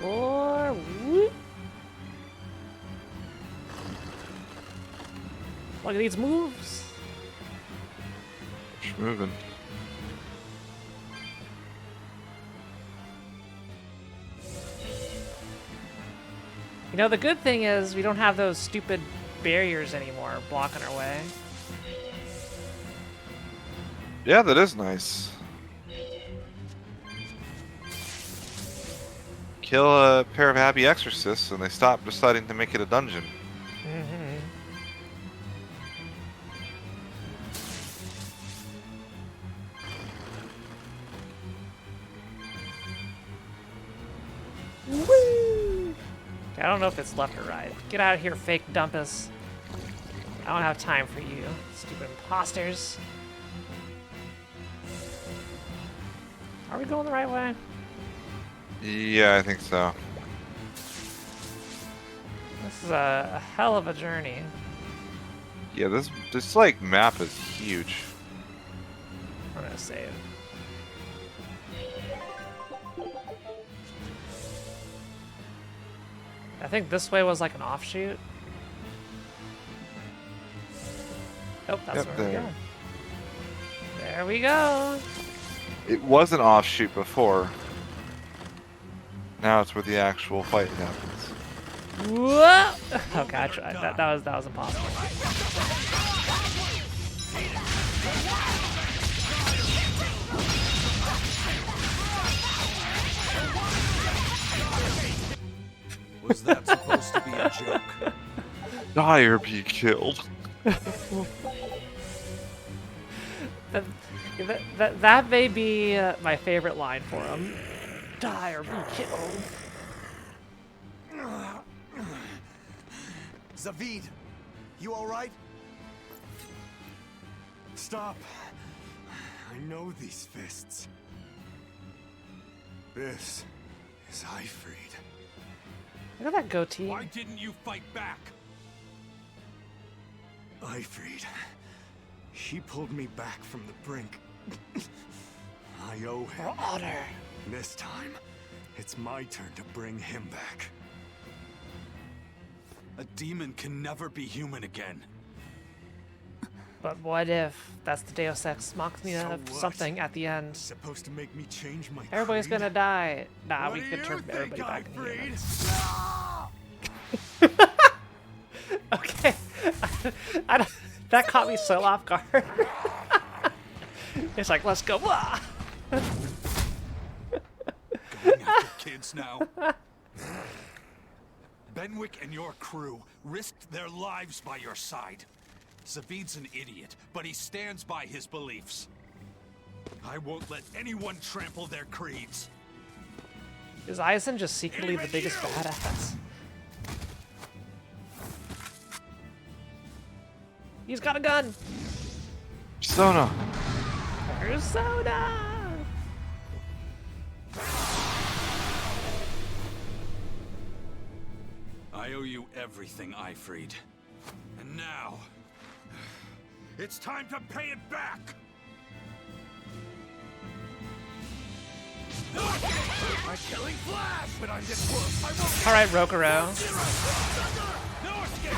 Or whoop. Look at these moves. Just moving. You know, the good thing is we don't have those stupid barriers anymore blocking our way. Yeah, that is nice. Kill a pair of happy exorcists and they stop deciding to make it a dungeon. Woo! I don't know if it's left or right. Get out of here, fake dumpus. I don't have time for you, stupid imposters. Are we going the right way? Yeah, I think so. This is a hell of a journey. Yeah, this like map is huge. I'm gonna save. I think this way was like an offshoot. Oh, that's where we go. There we go. It was an offshoot before. Now it's where the actual fight happens. Whoa! Okay, I tried. That was impossible. Was that supposed to be a joke? Die or be killed. That may be my favorite line for him. Die or be killed. Zavid, you alright? Stop. I know these fists. This is Ifried. Look at that goatee. Why didn't you fight back? Ifried. She pulled me back from the brink. I owe him. For honor. This time, it's my turn to bring him back. A demon can never be human again. But what if that's the Deus Ex Machina of something at the end? Supposed to make me change my Everybody's creed? gonna die. Nah, What we do could you turn think, everybody back into Ifried? humans. Okay. That caught me so off guard. It's like, let's go. Going after kids now. Benwick and your crew risked their lives by your side. Zavid's an idiot, but he stands by his beliefs. I won't let anyone trample their creeds. Is Eisen just secretly the biggest badass? He's got a gun! Persona! Persona! I owe you everything, Ifrid. And now, it's time to pay it back! I'm killing Flash, but I'm just close. I won't. All right, Rokuro. No escape.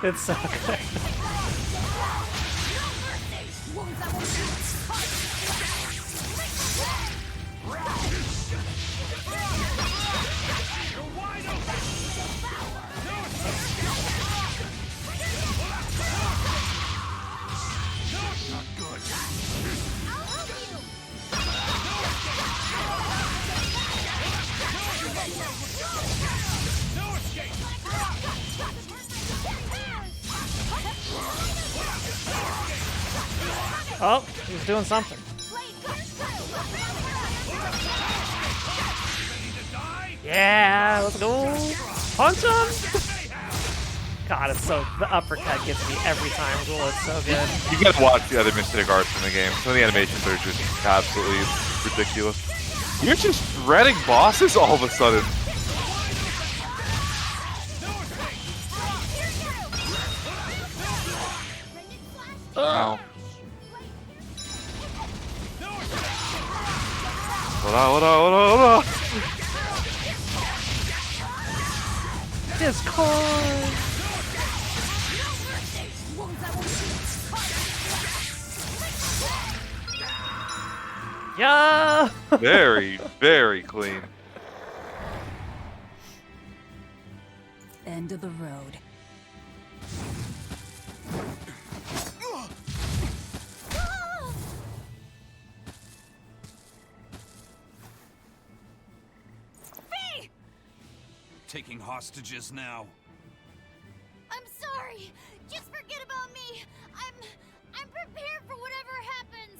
It's so good. Oh, he's doing something. Yeah, let's go. Punch him! God, it's so, the uppercut gets me every time. Ghoul, it's so good. You gotta watch the other Mystic Arts in the game. Some of the animations are just absolutely ridiculous. You're just shredding bosses all of a sudden. Ow. Hold on. Discord! Yeah! Very, very clean. End of the road. Taking hostages now. I'm sorry. Just forget about me. I'm prepared for whatever happens.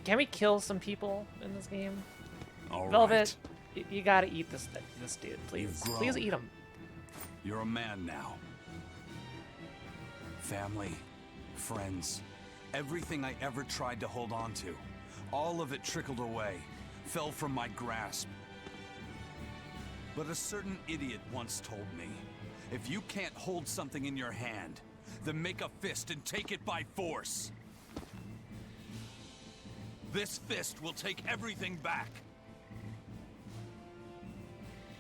Can we kill some people in this game? All Velvet, right. you gotta eat this dude, please. Please eat him. You're a man now. Family, friends, everything I ever tried to hold on to, all of it trickled away, fell from my grasp. But a certain idiot once told me, if you can't hold something in your hand, then make a fist and take it by force. This fist will take everything back.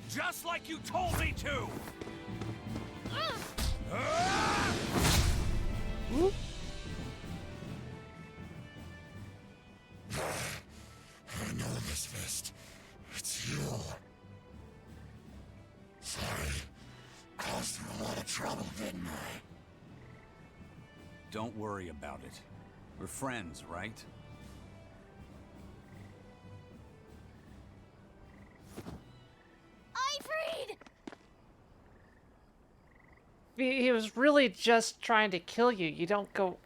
Just like you told me to! I know this fist. It's you. Sorry. Caused you a lot of trouble, didn't I? Don't worry about it. We're friends, right? Ifrid! He was really just trying to kill you. You don't go...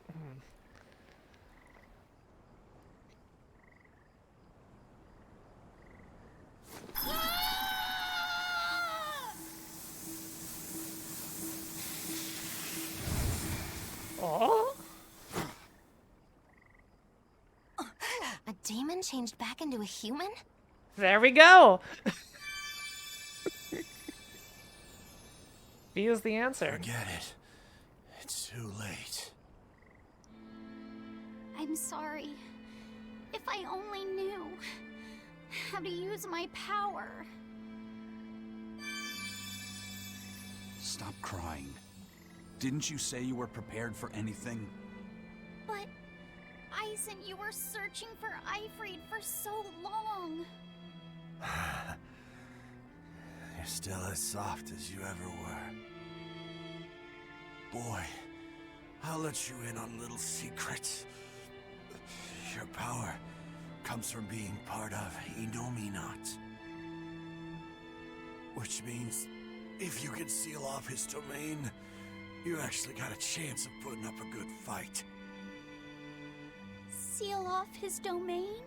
Oh? A demon changed back into a human? There we go! B is the answer. Forget it. It's too late. I'm sorry. If I only knew how to use my power. Stop crying. Didn't you say you were prepared for anything? But, Eisen, you were searching for Eifried for so long. You're still as soft as you ever were. Boy, I'll let you in on little secrets. Your power comes from being part of Inominat. Which means, if you can seal off his domain, you actually got a chance of putting up a good fight. Seal off his domain?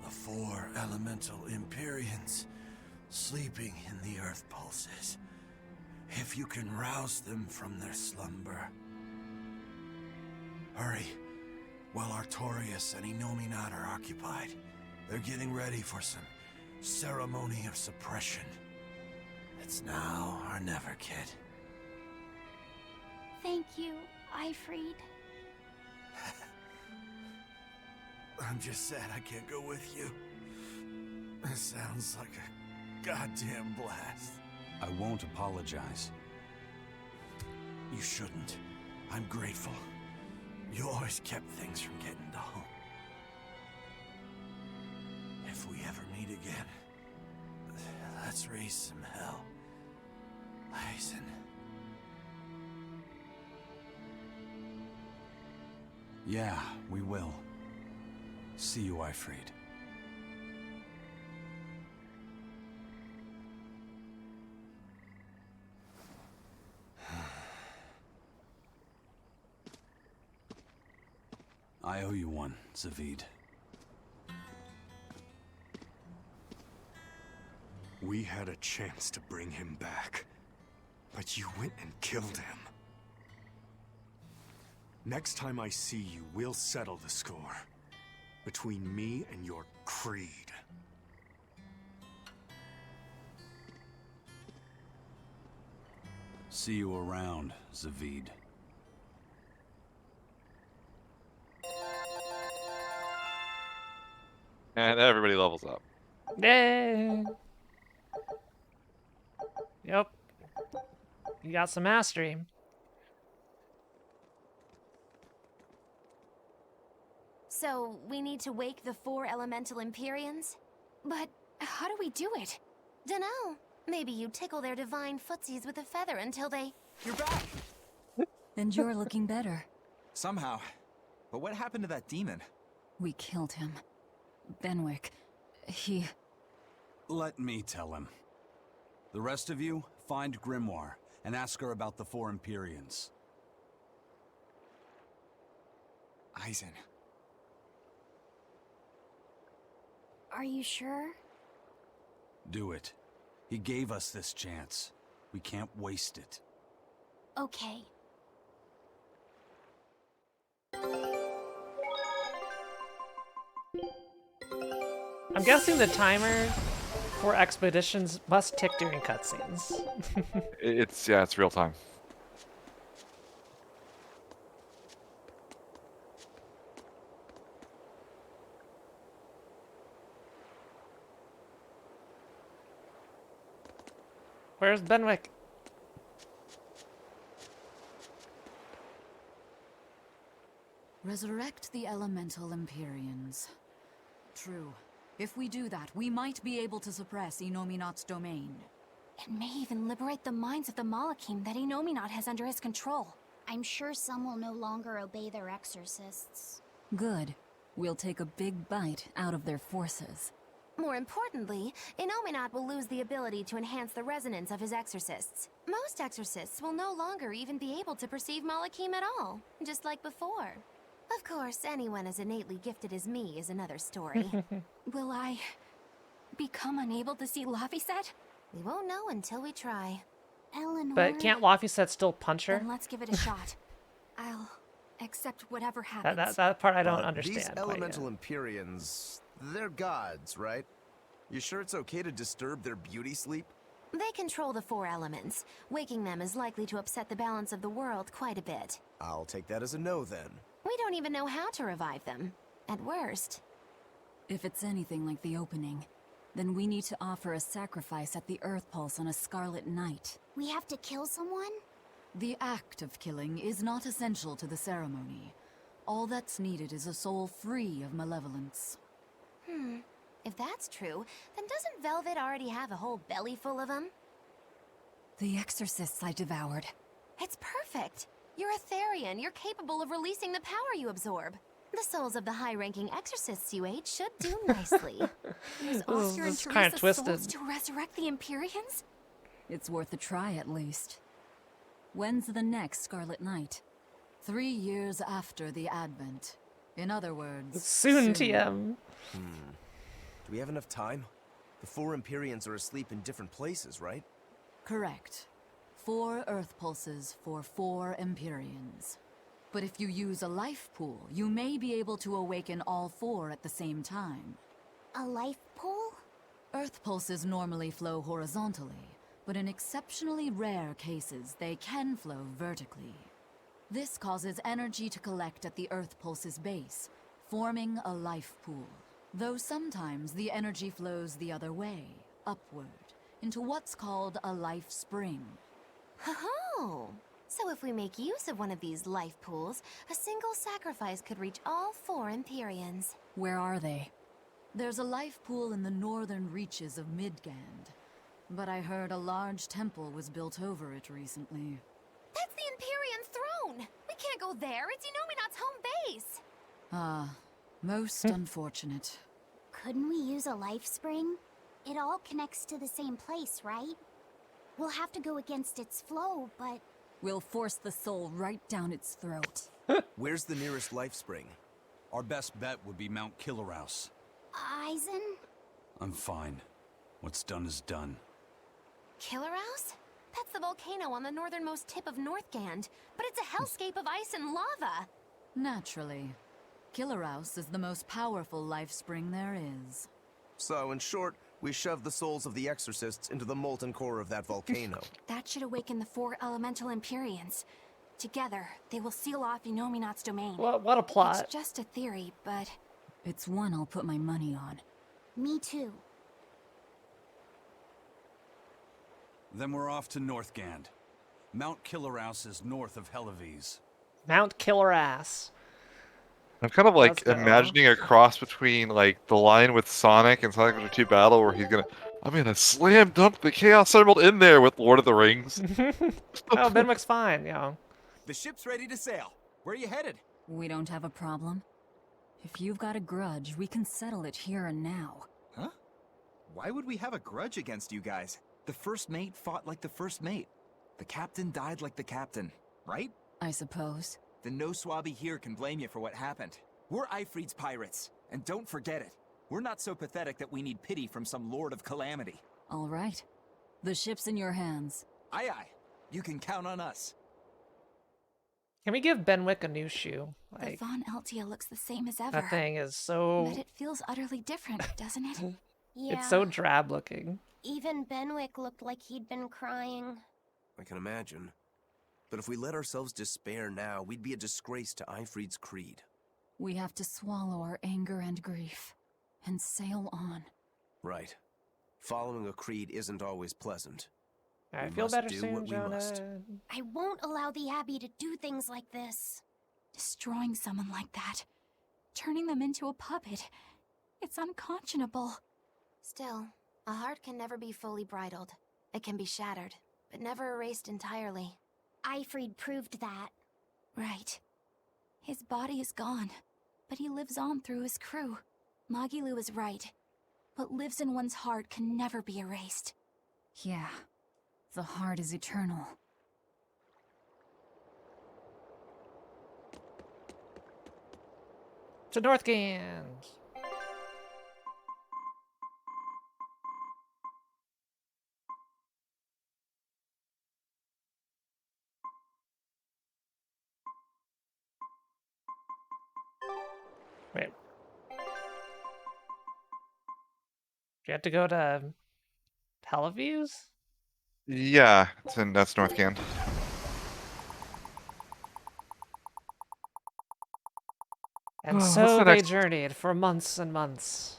The 4 elemental Empyreans sleeping in the earth pulses. If you can rouse them from their slumber. Hurry, while Artorias and Inominat are occupied. They're getting ready for some ceremony of suppression. It's now or never, kid. Thank you, Eifried. I'm just sad I can't go with you. It sounds like a goddamn blast. I won't apologize. You shouldn't. I'm grateful. You always kept things from getting dull. If we ever meet again, let's raise some hell. Eisen. Yeah, we will. See you, Eifried. I owe you one, Zavid. We had a chance to bring him back, but you went and killed him. Next time I see you, we'll settle the score. Between me and your creed. See you around, Zavid. And everybody levels up. Yay! Yep. You got some mastery. So, we need to wake the 4 elemental Empyreans? But how do we do it? Dunno. Maybe you tickle their divine footsies with a feather until they... You're back! And you're looking better. Somehow. But what happened to that demon? We killed him. Benwick. He... Let me tell him. The rest of you, find Grimoire and ask her about the 4 Empyreans. Eisen. Are you sure? Do it. He gave us this chance. We can't waste it. Okay. I'm guessing the timer for expeditions must tick during cutscenes. It's real time. Where's Benwick? Resurrect the elemental Empyreans. True. If we do that, we might be able to suppress Inominat's domain. It may even liberate the minds of the Malakim that Inominat has under his control. I'm sure some will no longer obey their exorcists. Good. We'll take a big bite out of their forces. More importantly, Inominat will lose the ability to enhance the resonance of his exorcists. Most exorcists will no longer even be able to perceive Malakim at all, just like before. Of course, anyone as innately gifted as me is another story. Will I... become unable to see Laphicet? We won't know until we try. Eleanor... But can't Laphicet still punch her? Then let's give it a shot. I'll accept whatever happens. That part I don't understand. These elemental Empyreans, they're gods, right? You sure it's okay to disturb their beauty sleep? They control the 4 elements. Waking them is likely to upset the balance of the world quite a bit. I'll take that as a no then. We don't even know how to revive them. at worst. If it's anything like the opening, then we need to offer a sacrifice at the Earth Pulse on a Scarlet Night. We have to kill someone? The act of killing is not essential to the ceremony. All that's needed is a soul free of malevolence. If that's true, then doesn't Velvet already have a whole belly full of them? The exorcists I devoured. It's perfect. You're a Therian. You're capable of releasing the power you absorb. The souls of the high-ranking exorcists you ate should do nicely. Use Oscar and Teresa's souls to resurrect the Empyreans? It's worth a try, at least. When's the next Scarlet Night? 3 years after the Advent. In other words... Soon, TM. Do we have enough time? The 4 Empyreans are asleep in different places, right? Correct. 4 Earth Pulses for 4 Empyreans. But if you use a life pool, you may be able to awaken all 4 at the same time. A life pool? Earth Pulses normally flow horizontally, but in exceptionally rare cases, they can flow vertically. This causes energy to collect at the Earth Pulse's base, forming a life pool. Though sometimes the energy flows the other way, upward, into what's called a life spring. Oh, so if we make use of one of these life pools, a single sacrifice could reach all 4 Empyreans. Where are they? There's a life pool in the northern reaches of Midgand, but I heard a large temple was built over it recently. That's the Empyrean throne! We can't go there, it's Inominat's home base! Ah, most unfortunate. Couldn't we use a life spring? It all connects to the same place, right? We'll have to go against its flow, but... We'll force the soul right down its throat. Where's the nearest life spring? Our best bet would be Mount Killaraus. Eisen? I'm fine. What's done is done. Killaraus? That's the volcano on the northernmost tip of Northgand, but it's a hellscape of ice and lava. Naturally. Killaraus is the most powerful life spring there is. So, in short, we shove the souls of the exorcists into the molten core of that volcano. That should awaken the 4 elemental Empyreans. Together, they will seal off Inominat's domain. What a plot. It's just a theory, but... It's one I'll put my money on. Me too. Then we're off to Northgand. Mount Killaraus is north of Helives. Mount Killaraus. I'm kind of like imagining a cross between like the line with Sonic and Sonic Adventure 2 Battle where he's gonna slam dunk the Chaos Emerald in there with Lord of the Rings. Oh, Benwick's fine, yeah. The ship's ready to sail. Where are you headed? We don't have a problem. If you've got a grudge, we can settle it here and now. Huh? Why would we have a grudge against you guys? The first mate fought like the first mate. The captain died like the captain, right? I suppose. Then no swabby here can blame you for what happened. We're Ifrit's pirates, and don't forget it. We're not so pathetic that we need pity from some Lord of Calamity. All right. The ship's in your hands. Aye aye. You can count on us. Can we give Benwick a new shoe? The Von Eltia looks the same as ever. That thing is so... But it feels utterly different, doesn't it? Yeah. It's so drab looking. Even Benwick looked like he'd been crying. I can imagine. But if we let ourselves despair now, we'd be a disgrace to Ifrit's creed. We have to swallow our anger and grief, and sail on. Right. Following a creed isn't always pleasant. I feel better soon, Jonah. I won't allow the Abbey to do things like this. Destroying someone like that, turning them into a puppet, it's unconscionable. Still, a heart can never be fully bridled. It can be shattered, but never erased entirely. Ifrit proved that. Right. His body is gone, but he lives on through his crew. Magilu is right. What lives in one's heart can never be erased. Yeah. The heart is eternal. To Northgand. Wait. Do you have to go to Helives? Yeah, that's Northgand. And so they journeyed for months and months.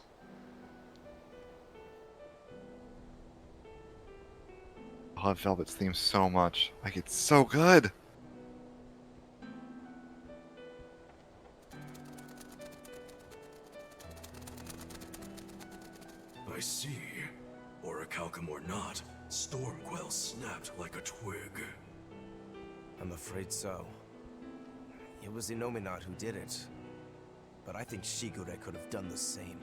I love Velvet's theme so much. Like, it's so good. I see. Orichalcum or not, Stormquell snapped like a twig. I'm afraid so. It was Innominat who did it. But I think Shigure could have done the same.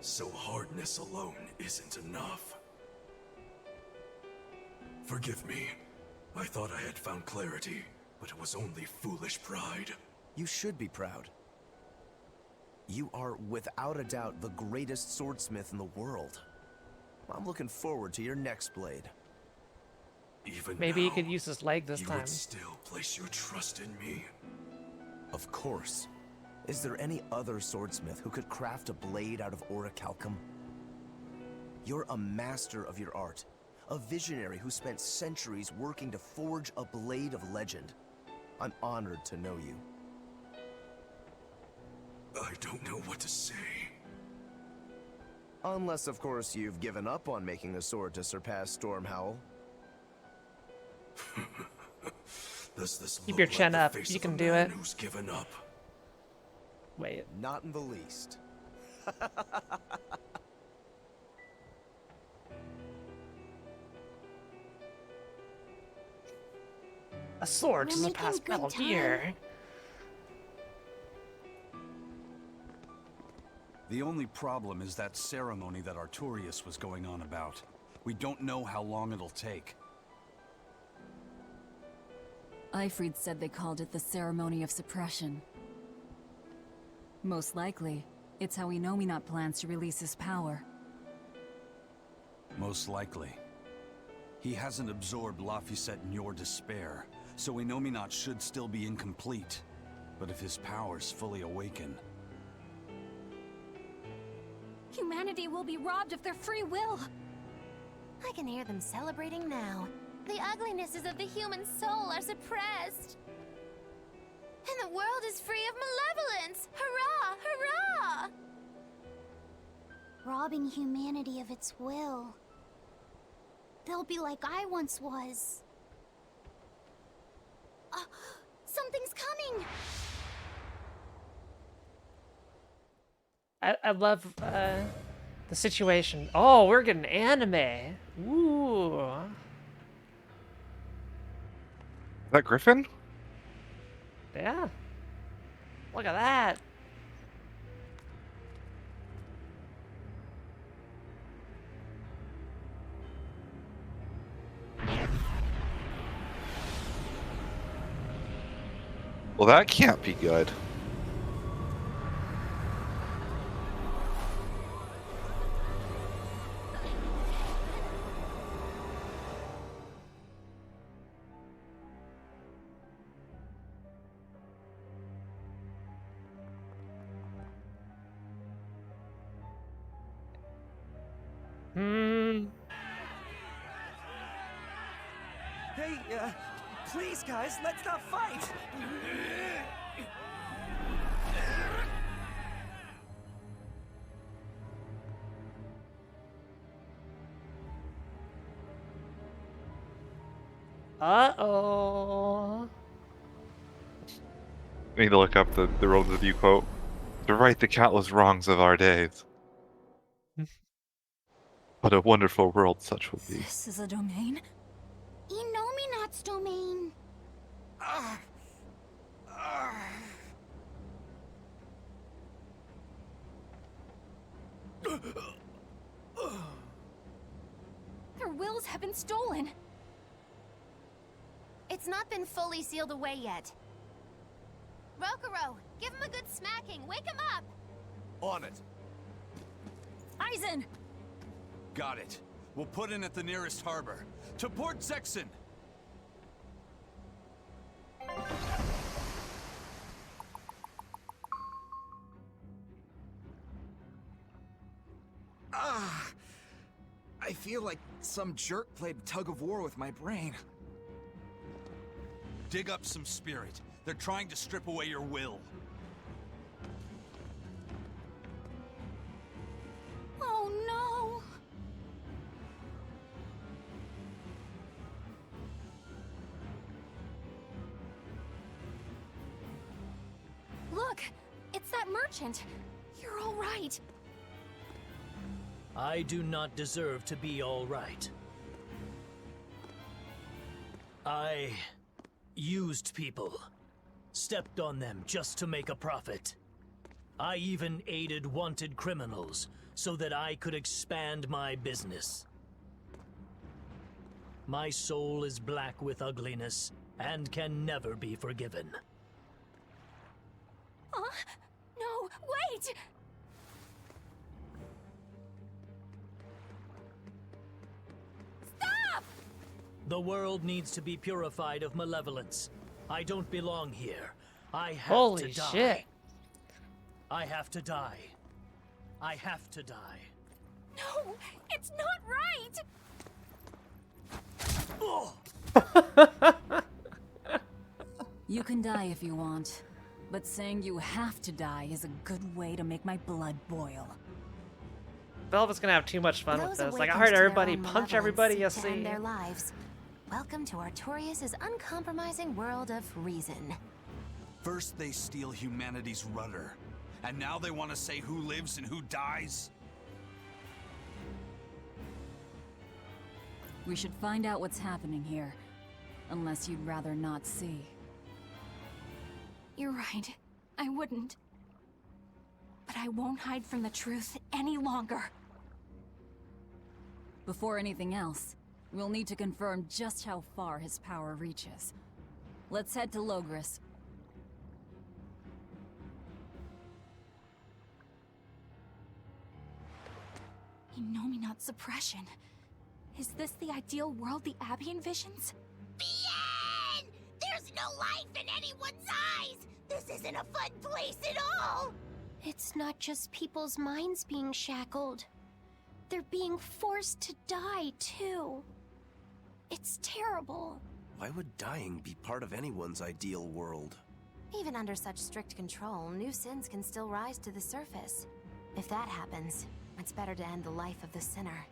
So hardness alone isn't enough. Forgive me. I thought I had found clarity, but it was only foolish pride. You should be proud. You are, without a doubt, the greatest swordsmith in the world. I'm looking forward to your next blade. Even maybe now, he could use his leg this you time. would still place your trust in me. Of course. Is there any other swordsmith who could craft a blade out of orichalcum? You're a master of your art. A visionary who spent centuries working to forge a blade of legend. I'm honored to know you. I don't know what to say. Unless, of course, you've given up on making a sword to surpass Stormhowl. Does this Keep look your like chin the up. face You of can a do man it. Who's given up? Wait. Not in the least. A sword to We're surpass making good Metal time. Gear. The only problem is that ceremony that Artorias was going on about. We don't know how long it'll take. Ifrid said they called it the Ceremony of Suppression. Most likely, it's how Innominat plans to release his power. Most likely. He hasn't absorbed Laphicet in your despair, so Innominat should still be incomplete. But if his powers fully awaken... Humanity will be robbed of their free will. I can hear them celebrating now. The uglinesses of the human soul are suppressed. And the world is free of malevolence! Hurrah! Hurrah! Robbing humanity of its will. They'll be like I once was. Something's coming! I love the situation. Oh, we're getting anime. Ooh. Is that Griffin? Yeah. Look at that. Well, that can't be good. Hey, please, guys, let's not fight! Uh-oh. I need to look up the World Review quote. To right the countless wrongs of our days. What a wonderful world such will be. This is a domain? Innominat's domain. Their wills have been stolen. It's not been fully sealed away yet. Rokuro, give him a good smacking. Wake him up! On it. Aizen! Got it. We'll put in at the nearest harbor. To Port Zexon! I feel like some jerk played tug of war with my brain. Dig up some spirit. They're trying to strip away your will. Oh no! Look! It's that merchant! You're all right! I do not deserve to be all right. I used people, stepped on them just to make a profit. I even aided wanted criminals so that I could expand my business. My soul is black with ugliness and can never be forgiven. No, wait! Stop! The world needs to be purified of malevolence. I don't belong here. I have Holy to die. shit. I have to die. I have to die. No, it's not right! You can die if you want, but saying you have to die is a good way to make my blood boil. Velvet's gonna have too much fun with Those this. Like, I awakened heard to their everybody own punch everybody you malevolence to end see. their lives. Welcome to Artorias' uncompromising world of reason. First they steal humanity's rudder, and now they want to say who lives and who dies? We should find out what's happening here, unless you'd rather not see. You're right. I wouldn't. But I won't hide from the truth any longer. Before anything else, we'll need to confirm just how far his power reaches. Let's head to Logris. Innominate suppression. Is this the ideal world the Abbey envisions? Bien! There's no life in anyone's eyes! This isn't a fun place at all! It's not just people's minds being shackled. They're being forced to die, too. It's terrible. Why would dying be part of anyone's ideal world? Even under such strict control, new sins can still rise to the surface. If that happens, it's better to end the life of the sinner.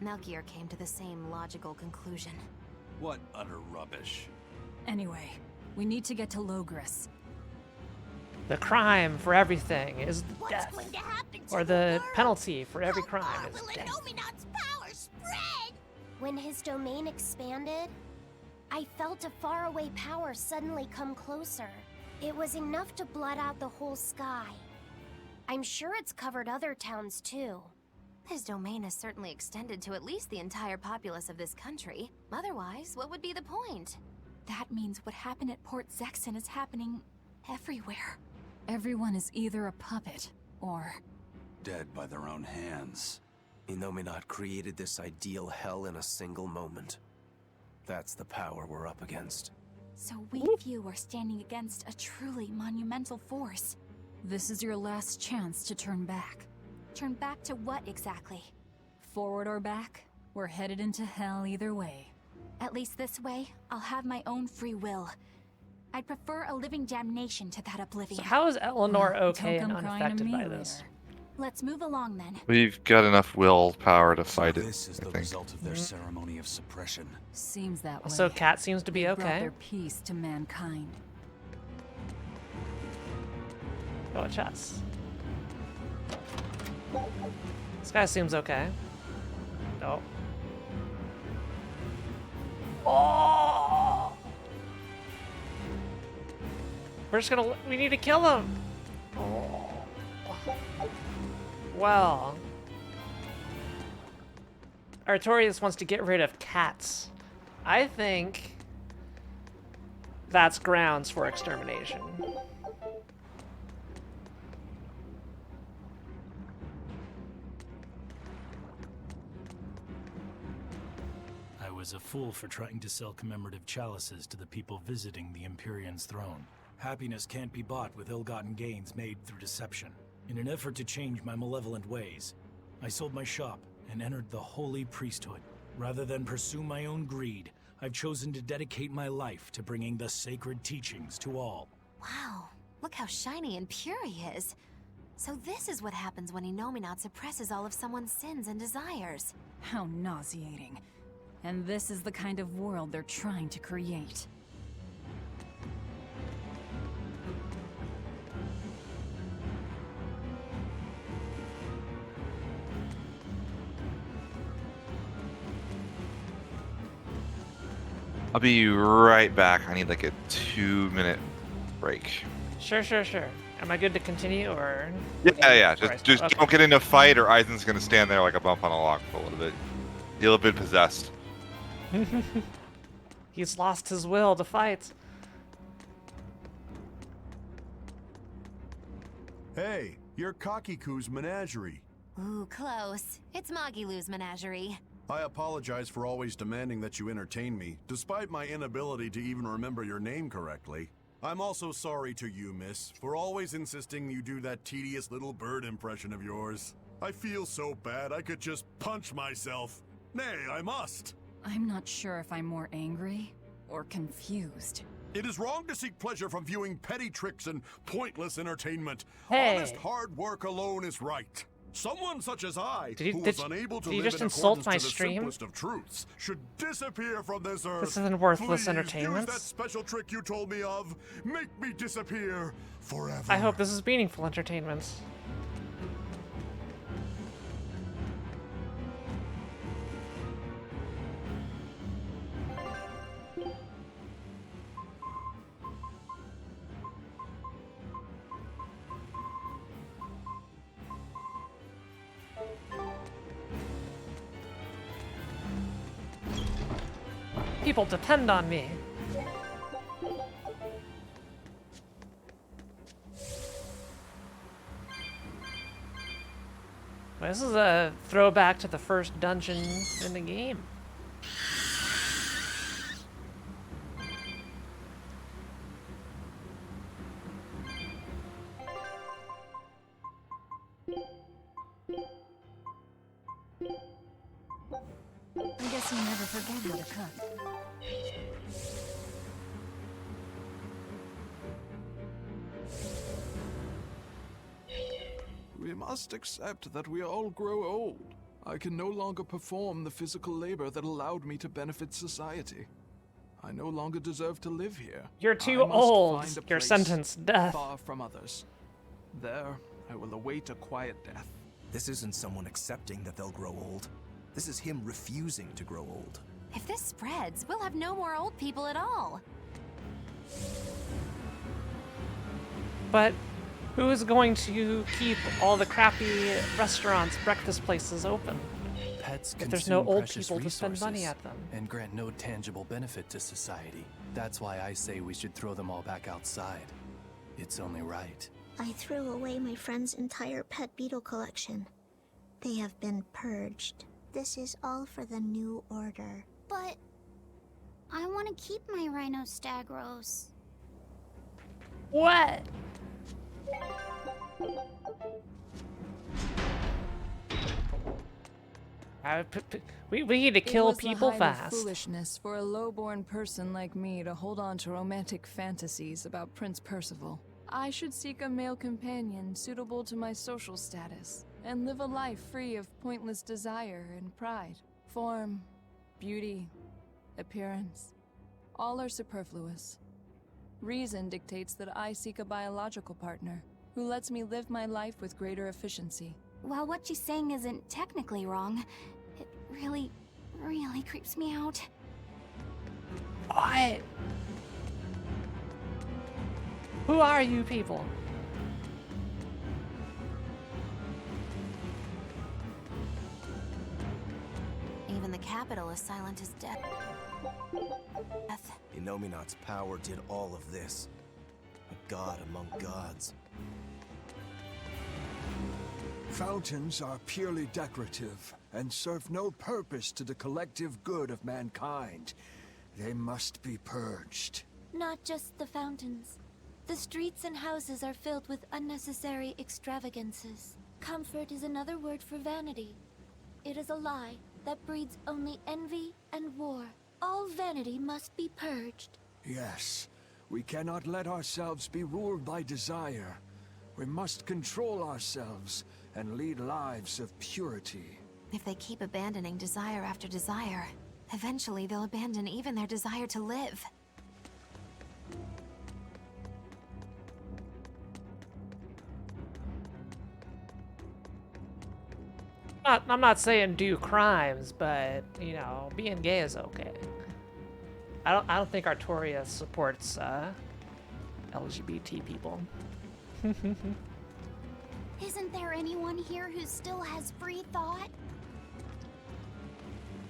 Melchior came to the same logical conclusion. What utter rubbish. Anyway, we need to get to Logris. The crime for everything is What's death. going to happen to Or the penalty for every crime is will death. Innominate's power spread? When his domain expanded, I felt a faraway power suddenly come closer. It was enough to blot out the whole sky. I'm sure it's covered other towns too. His domain has certainly extended to at least the entire populace of this country. Otherwise, what would be the point? That means what happened at Port Zexon is happening everywhere. Everyone is either a puppet, or... Dead by their own hands. Innominate created this ideal hell in a single moment. That's the power we're up against. So we few are standing against a truly monumental force. This is your last chance to turn back. Turn back to what exactly? Forward or back, we're headed into hell either way. At least this way, I'll have my own free will. I'd prefer a living damnation to that oblivion. So how is Eleanor okay and Don't come crying to unaffected me by later. this? Let's move along then. We've got enough willpower to fight it. This is I the think. result of their ceremony of suppression. Seems that way. So Cat seems to be They brought okay. their peace to mankind. Oh, a chest. This guy seems okay. Oh. Oh! We're just gonna. We need to kill him. Oh. Well. Artorias wants to get rid of cats. I think that's grounds for extermination. I was a fool for trying to sell commemorative chalices to the people visiting the Empyrean's throne. Happiness can't be bought with ill-gotten gains made through deception. In an effort to change my malevolent ways, I sold my shop and entered the holy priesthood. Rather than pursue my own greed, I've chosen to dedicate my life to bringing the sacred teachings to all. Wow, look how shiny and pure he is. So this is what happens when Innominaut suppresses all of someone's sins and desires. How nauseating. And this is the kind of world they're trying to create. I'll be right back. I need like a 2-minute break. Sure. Am I good to continue, or? Yeah. Just don't get into a fight, or Eisen's gonna stand there like a bump on a log for a little bit. He'll have been possessed. He's lost his will to fight. Hey, you're Kakiku's menagerie. Ooh, close. It's Magilu's menagerie. I apologize for always demanding that you entertain me, despite my inability to even remember your name correctly. I'm also sorry to you, miss, for always insisting you do that tedious little bird impression of yours. I feel so bad I could just punch myself. Nay, I must. I'm not sure if I'm more angry or confused. It is wrong to seek pleasure from viewing petty tricks and pointless entertainment. Hey. Honest hard work alone is right. Someone such as I, Did who was unable to you live just in insult accordance my to the stream? simplest of truths, should disappear from this earth. This isn't worthless Please entertainment. use that special trick you told me of. Make me disappear forever. I hope this is meaningful entertainment. People depend on me. This is a throwback to the first dungeon in the game. I guess you never forget how to cook. We must accept that we all grow old. I can no longer perform the physical labor that allowed me to benefit society. I no longer deserve to live here. You're too old. You're sentenced death. Far from others. There, I will await a quiet death. This isn't someone accepting that they'll grow old. This is him refusing to grow old. If this spreads, we'll have no more old people at all. But who is going to keep all the crappy restaurants, breakfast places open? Pets if there's no old precious people to spend money resources at them. and grant no tangible benefit to society. That's why I say we should throw them all back outside. It's only right. I threw away my friend's entire pet beetle collection. They have been purged. This is all for the new order. But I want to keep my rhinostagros. What? We need to kill people fast. Foolishness for a low-born person like me to hold on to romantic fantasies about Prince Percival. I should seek a male companion suitable to my social status and live a life free of pointless desire and pride. Form, beauty, appearance, all are superfluous. Reason dictates that I seek a biological partner who lets me live my life with greater efficiency. While what she's saying isn't technically wrong, it really creeps me out. What? Who are you people? Even the capital is silent as death. Innominaut's power did all of this. A god among gods. Fountains are purely decorative and serve no purpose to the collective good of mankind. They must be purged. Not just the fountains. The streets and houses are filled with unnecessary extravagances. Comfort is another word for vanity. It is a lie that breeds only envy and war. All vanity must be purged. Yes, we cannot let ourselves be ruled by desire. We must control ourselves and lead lives of purity. If they keep abandoning desire after desire, eventually they'll abandon even their desire to live. I'm not saying do crimes, but you know, being gay is okay. I don't think Artoria supports LGBT people. Isn't there anyone here who still has free thought?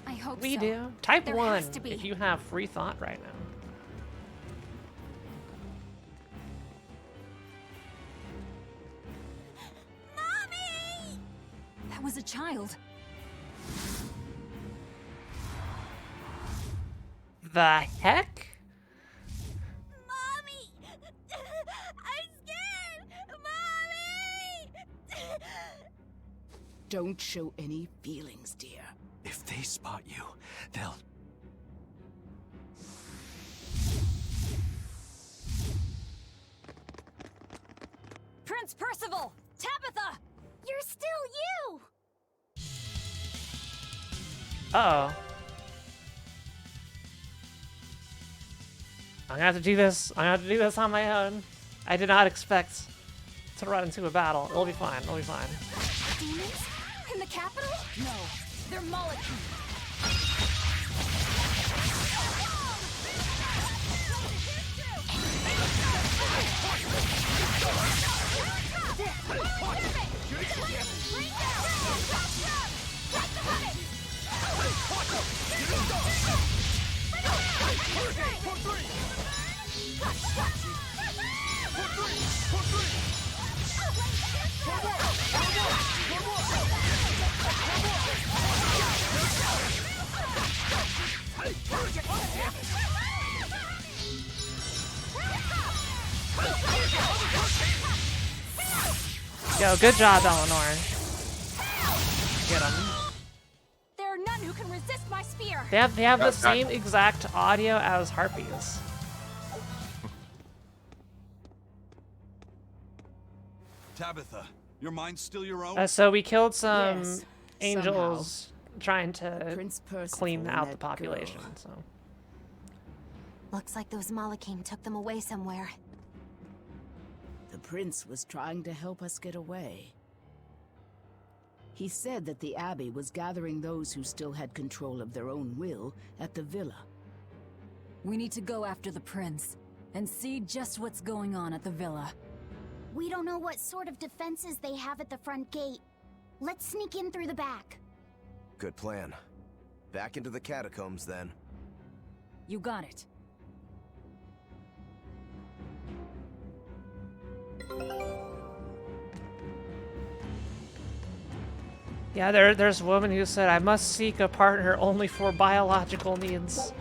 I hope We so. do. Type There 1 has to be. if you have free thought right now. That was a child. The heck? Mommy! I'm scared! Mommy! Don't show any feelings, dear. If they spot you, they'll... Prince Percival! Tabitha! You're still you! Uh-oh. I'm gonna have to do this. I'm gonna have to do this on my own. I did not expect to run into a battle. It'll be fine. It'll be fine. Demons? In the capital? No, they're Molotov. Yo, good job, Eleanor. Get him. There are none who can resist my spear. They have the same exact audio as harpies. Tabitha, your mind's still your own? So we killed some Yes, angels trying to Prince Percival clean out the let population. go. So Looks like those Malachim took them away somewhere. The prince was trying to help us get away. He said that the Abbey was gathering those who still had control of their own will at the villa. We need to go after the prince and see just what's going on at the villa. We don't know what sort of defenses they have at the front gate. Let's sneak in through the back. Good plan. Back into the catacombs, then. You got it. yeah, there's a woman who said, "I must seek a partner only for biological needs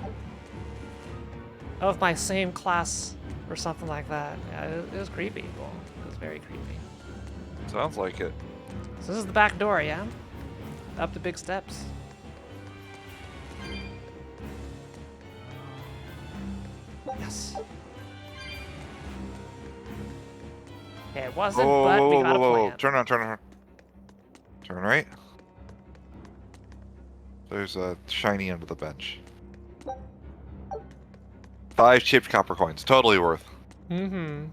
of my same class," or something like that. Yeah, it was creepy. Well, it was very creepy. Sounds like it. So this is the back door, yeah? Up the big steps. Yes. Okay, it wasn't, but we got a plan. Turn on, turn on. Turn right. There's a shiny under the bench. 5 chipped copper coins. Totally worth. Mm-hmm.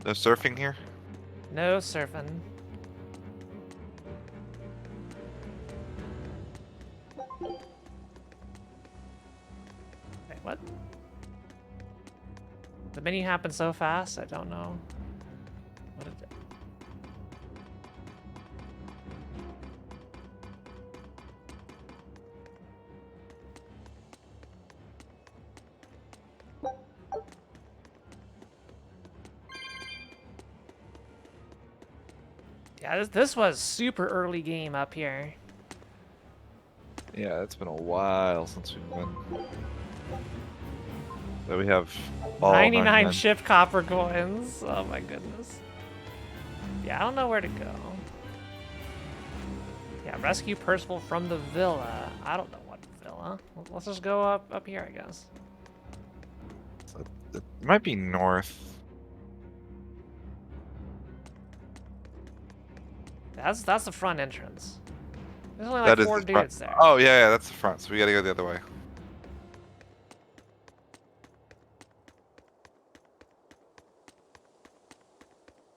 No surfing here? No surfing. Wait, what? The mini happened so fast, I don't know. What is it? Yeah, this was super early game up here. Yeah, it's been a while since we've been. So we have all 99 ship copper coins. Oh my goodness. Yeah, I don't know where to go. Yeah, rescue Percival from the villa. I don't know what villa. Let's just go up here, I guess. It might be north. That's the front entrance. There's only like 4 dudes there. Oh yeah, that's the front. So we gotta go the other way.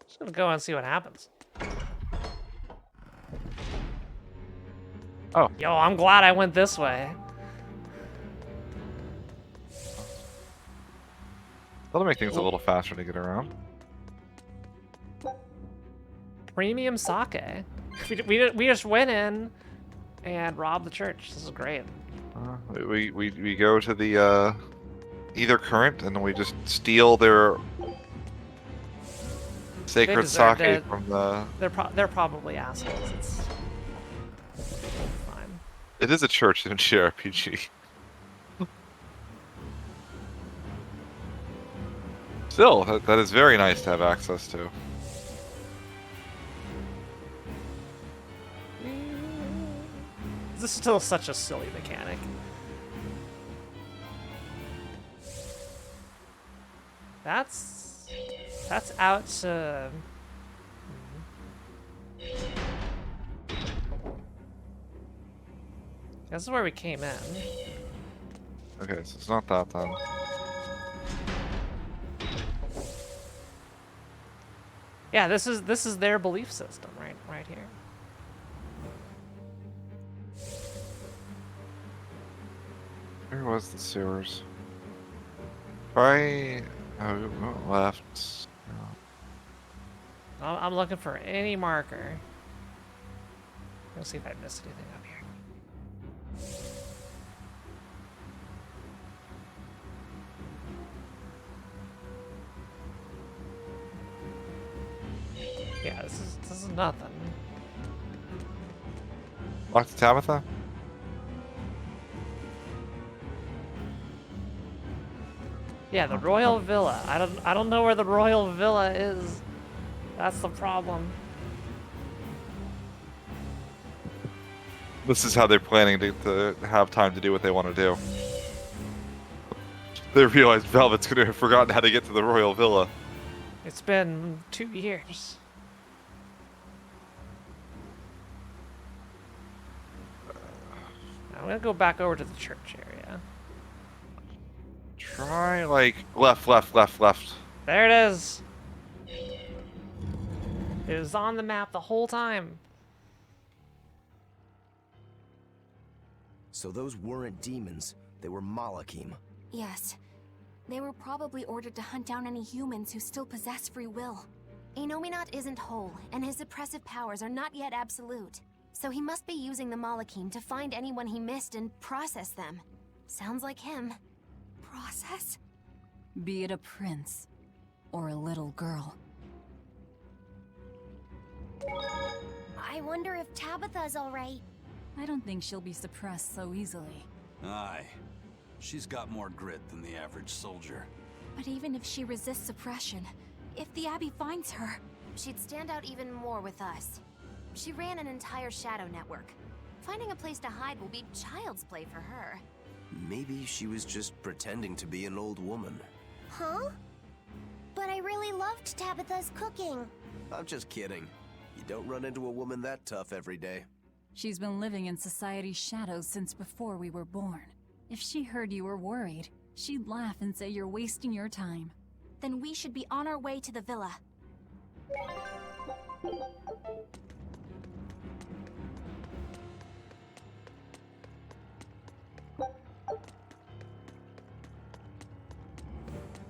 Just gonna go and see what happens. Oh. Yo, I'm glad I went this way. That'll make things a little faster to get around. Premium sake. We just went in and robbed the church. This is great. We go to the either current and then we just steal their sacred sake from the. They're probably assholes. It's fine. It is a church in JRPG. Still, that is very nice to have access to. This is still such a silly mechanic. That's out to... This is where we came in. Okay, so it's not that then. Yeah, this is their belief system, right here. Where was the sewers? Try left. I'm looking for any marker. Let's see if I missed anything up here. Yeah, this is nothing. Lock to Tabitha? Yeah, the Royal Villa. I don't know where the Royal Villa is. That's the problem. This is how they're planning to have time to do what they want to do. They realize Velvet's gonna have forgotten how to get to the Royal Villa. It's been 2 years. I'm gonna go back over to the church area. Try like left. There it is. It was on the map the whole time. So those weren't demons, they were Malakim. Yes. They were probably ordered to hunt down any humans who still possess free will. Inominat isn't whole, and his suppressive powers are not yet absolute. So he must be using the Malakim to find anyone he missed and process them. Sounds like him. Process? Be it a prince or a little girl. I wonder if Tabitha's alright. I don't think she'll be suppressed so easily. Aye. She's got more grit than the average soldier. But even if she resists suppression, if the Abbey finds her... She'd stand out even more with us. She ran an entire shadow network. Finding a place to hide will be child's play for her. Maybe she was just pretending to be an old woman. Huh? But I really loved Tabitha's cooking. I'm just kidding. You don't run into a woman that tough every day. She's been living in society's shadows since before we were born. If she heard you were worried, she'd laugh and say you're wasting your time. Then we should be on our way to the villa.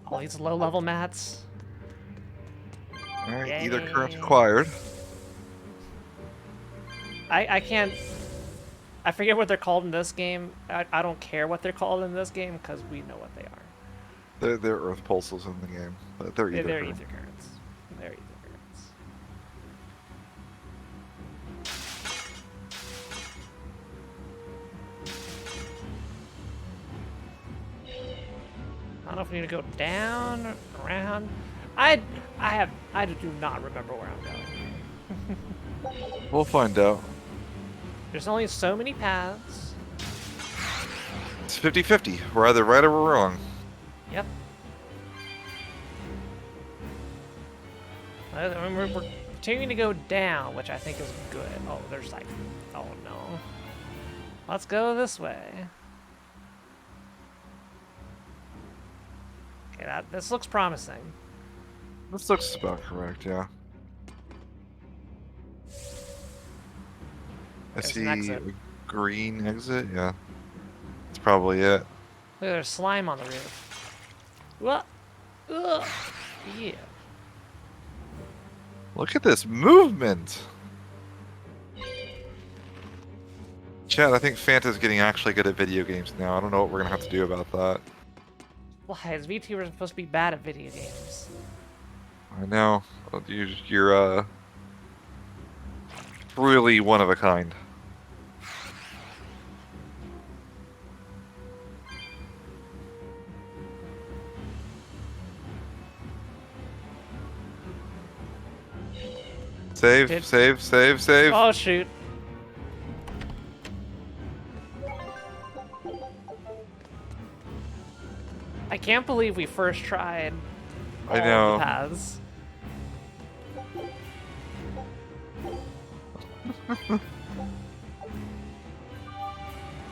All these low-level mats. Alright, either current acquired. I can't... I forget what they're called in this game. I don't care what they're called in this game because we know what they are. They're Earth Pulses in the game, but they're either. They're ether currents. They're ether currents. I don't know if We need to go down, around. I do not remember where I'm going. We'll find out. There's only so many paths. It's 50-50. We're either right or we're wrong. Yep. I mean, we're continuing to go down, which I think is good. Oh, there's like, oh no. Let's go this way. Okay, this looks promising. This looks about correct, yeah. I see a green exit, yeah. That's probably it. Look, there's slime on the roof. What? Ugh. Yeah. Look at this movement! Chad, I think Phant is getting actually good at video games now. I don't know what we're gonna have to do about that. Why is VTuber supposed to be bad at video games? I know. You're really one of a kind. Save, save. Oh, shoot. I can't believe we first tried all I know. the paths.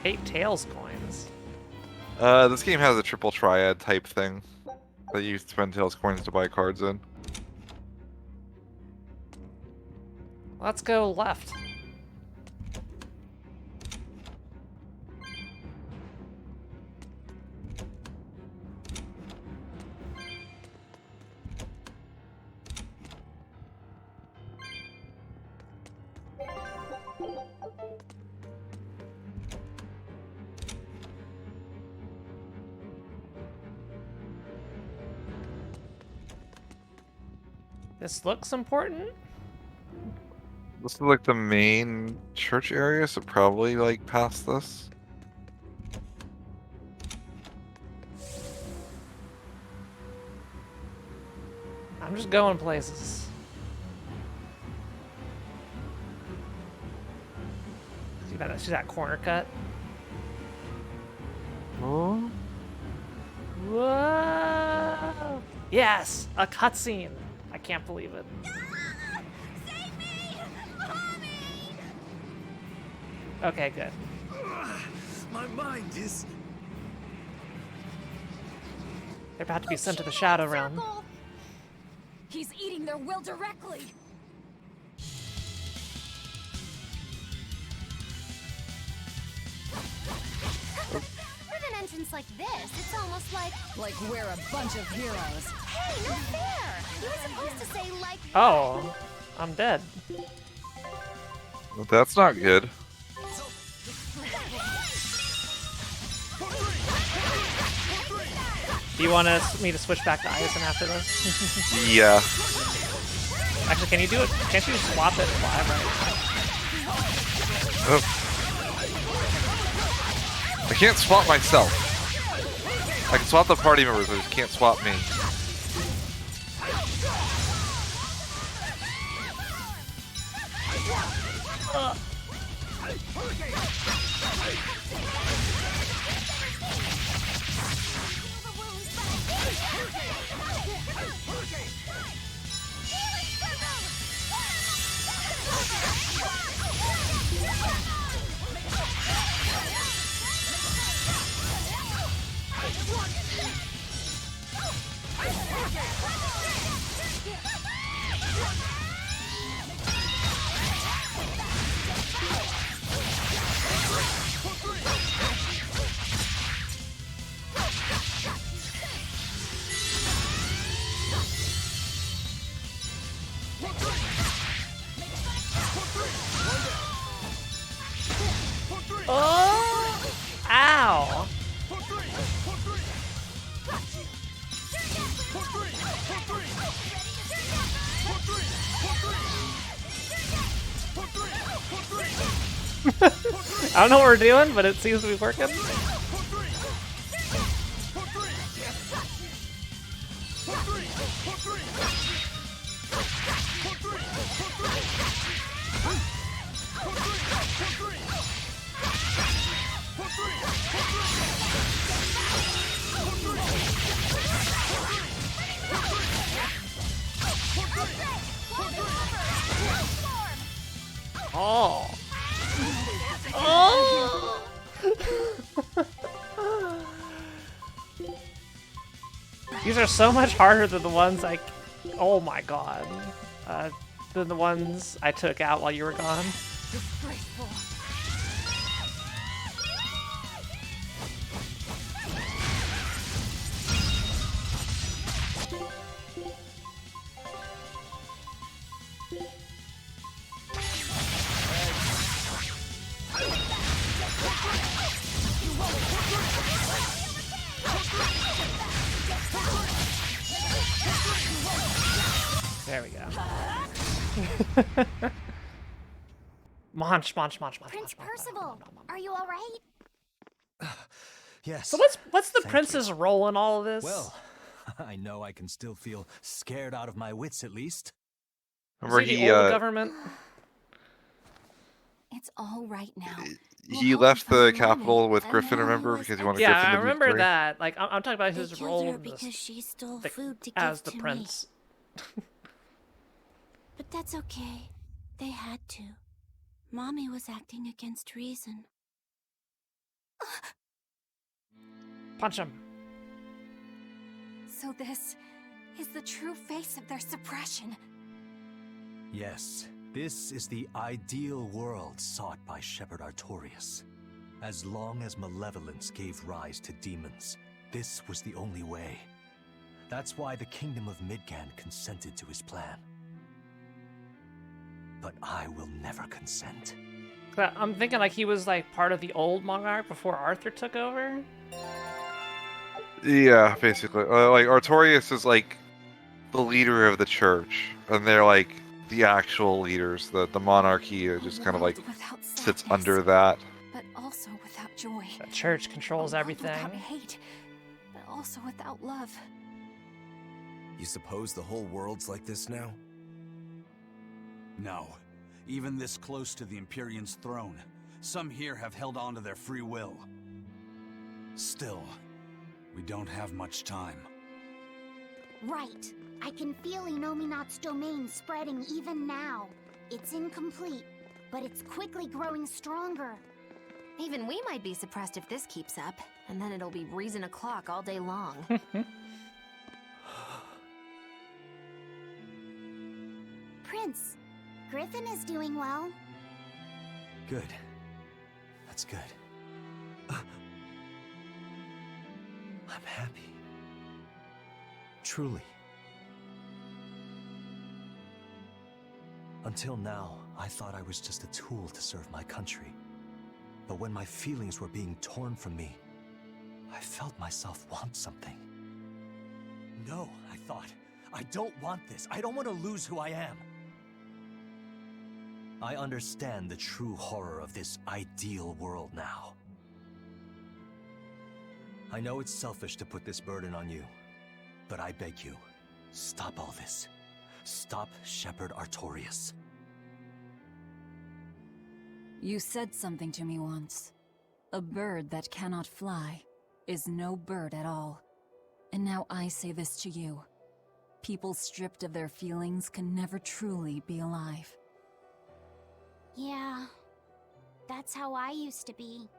Eight Tails coins. This game has a triple triad type thing that you spend Tails coins to buy cards in. Let's go left. This looks important. This is like the main church area, so probably like past this. I'm just going places. See that corner cut? Oh. Whoa! Yes, a cutscene. I can't believe it. Okay, good. My mind is... They're about to be sent to the Shadow Realm. He's eating their will directly. With an entrance like this, it's almost like we're a bunch of heroes. Hey, not fair! You were supposed to say like... Oh, I'm dead. Well, that's not good. Do you want me to switch back to Ison after this? Yeah. Actually, can you do it? Can't you swap it live right? Oh. I can't swap myself. I can swap the party members, I just can't swap me. Oh! Ow! I don't know what we're doing, but it seems to be working. Oh. Oh. These are so much harder than the ones I... Oh my god. Than the ones I took out while you were gone. Disgraceful. There we go. Munch. Prince Percival, are you all right? Yes. So what's the prince's role in all of this? Well, I know I can still feel scared out of my wits at least. Remember the old government? It's all right now. He left the capital with Griffin, remember, because he wanted Griffin to be I remember free. that. Like, I'm talking about his role in because this, she stole the, food to as give the to prince. Me. But that's okay. They had to. Mommy was acting against reason. Punch him. So this is the true face of their suppression. Yes, this is the ideal world sought by Shepherd Artorias. As long as malevolence gave rise to demons, this was the only way. That's why the Kingdom of Midgand consented to his plan. But I will never consent. I'm thinking like he was like part of the old monarch before Arthur took over. Yeah, basically. Like Artorias is like the leader of the church, and they're like the actual leaders. The monarchy just kind of like sits under that. But also without joy. The church controls everything. Without hate, but also without love. You suppose the whole world's like this now? No. Even this close to the Empyrean's throne, some here have held on to their free will. Still, we don't have much time. Right. I can feel Inominat's domain spreading even now. It's incomplete, but it's quickly growing stronger. Even we might be suppressed if this keeps up, and then it'll be reason o'clock all day long. Prince, Griffin is doing well. Good. That's good. I'm happy. Truly. Until now, I thought I was just a tool to serve my country. But when my feelings were being torn from me, I felt myself want something. No, I thought. I don't want this. I don't want to lose who I am. I understand the true horror of this ideal world now. I know it's selfish to put this burden on you, but I beg you, stop all this. Stop Shepherd Artorias. You said something to me once. A bird that cannot fly is no bird at all. And now I say this to you. People stripped of their feelings can never truly be alive. Yeah, that's how I used to be.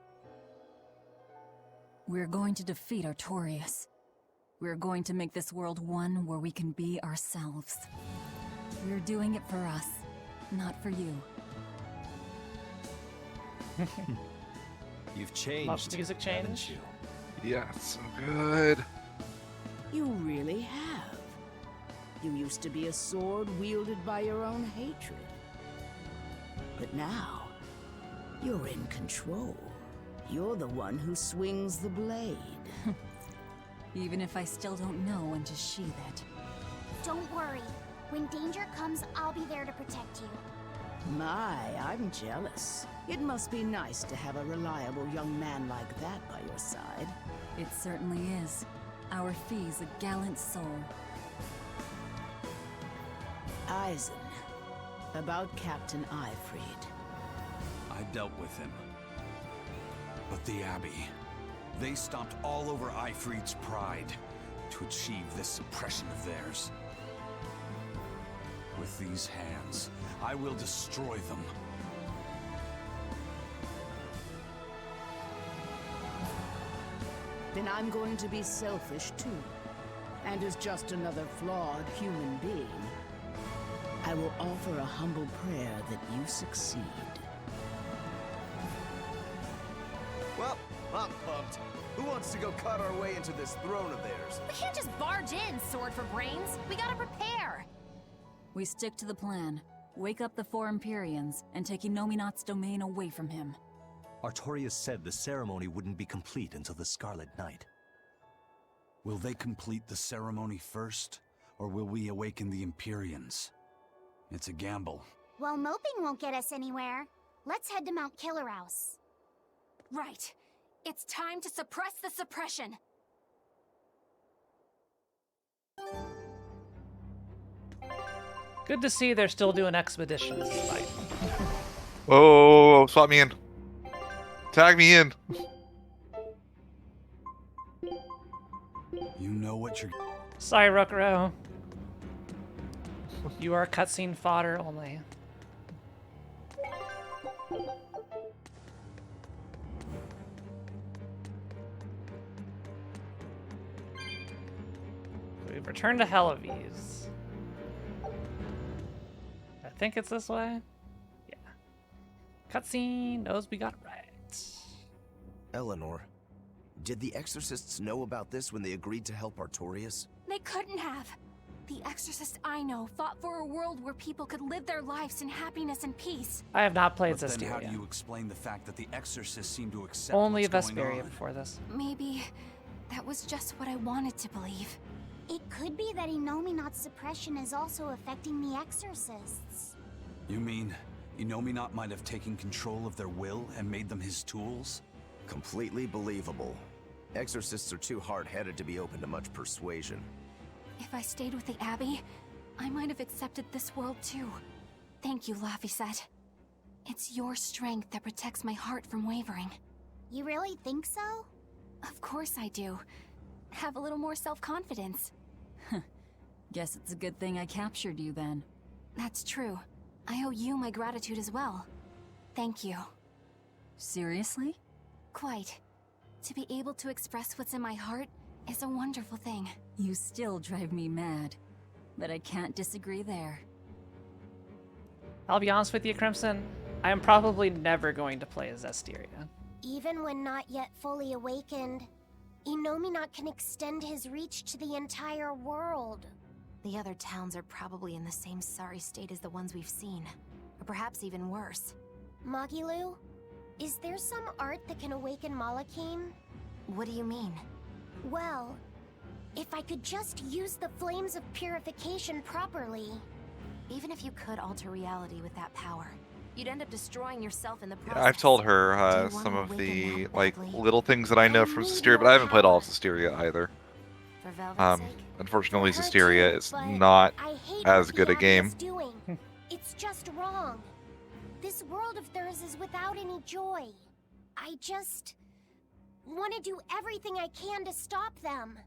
We're going to defeat Artorias. We're going to make this world one where we can be ourselves. We're doing it for us, not for you. You've changed. Loves music change. Yeah, it's so good. You really have. You used to be a sword wielded by your own hatred. But now, you're in control. You're the one who swings the blade. Even if I still don't know when to sheathe it. Don't worry. When danger comes, I'll be there to protect you. My, I'm jealous. It must be nice to have a reliable young man like that by your side. It certainly is. Our fee's a gallant soul. Eisen. About Captain Ifrid. I dealt with him. But the Abbey, they stomped all over Ifrid's pride to achieve this suppression of theirs. with these hands. I will destroy them. Then I'm going to be selfish too. And as just another flawed human being, I will offer a humble prayer that you succeed. Well, I'm pumped. Who wants to go cut our way into this throne of theirs? We can't just barge in, Sword for Brains. We gotta prepare. We stick to the plan. Wake up the 4 Empyreans and take Inominat's domain away from him. Artorias said the ceremony wouldn't be complete until the Scarlet Night. Will they complete the ceremony first, or will we awaken the Empyreans? It's a gamble. Well, moping won't get us anywhere. Let's head to Mount Killaraus. Right. It's time to suppress the suppression. Good to see they're still doing expeditions. Like. Oh, swap me in. Tag me in. You know what you're... Sorry, Rookro. You are cutscene fodder only. We've returned to Helavies. I think it's this way. Yeah. Cutscene knows we got it right. Eleanor, did the Exorcists know about this when they agreed to help Artorias? They couldn't have. The Exorcists I know fought for a world where people could live their lives in happiness and peace. I have not played But then Zestiria. how do you explain the fact that the Exorcists seem to accept Only what's going Vesperia on? before this. Maybe that was just what I wanted to believe. It could be that Inominat's suppression is also affecting the Exorcists. You mean Inominat might have taken control of their will and made them his tools? Completely believable. Exorcists are too hard-headed to be open to much persuasion. If I stayed with the Abbey, I might have accepted this world too. Thank you, Laphicet. It's your strength that protects my heart from wavering. You really think so? Of course I do. Have a little more self-confidence. Guess it's a good thing I captured you then. That's true. I owe you my gratitude as well. Thank you. Seriously? Quite. To be able to express what's in my heart is a wonderful thing. You still drive me mad, but I can't disagree there. I'll be honest with you, Crimson. I am probably never going to play as Zestiria. Even when not yet fully awakened, Inominat can extend his reach to the entire world. The other towns are probably in the same sorry state as the ones we've seen. Or perhaps even worse. Magilu, is there some art that can awaken Malakine? What do you mean? Well, if I could just use the flames of purification properly. Even if you could alter reality with that power, you'd end up destroying yourself in the process. Yeah, I've told her some of the little things that I know from Zestiria, but I haven't played all of Zestiria either. For Velvet's sake? Unfortunately, Zestiria is not as good a game. It's just wrong. This world of theirs is without any joy. I just want to do everything I can to stop them.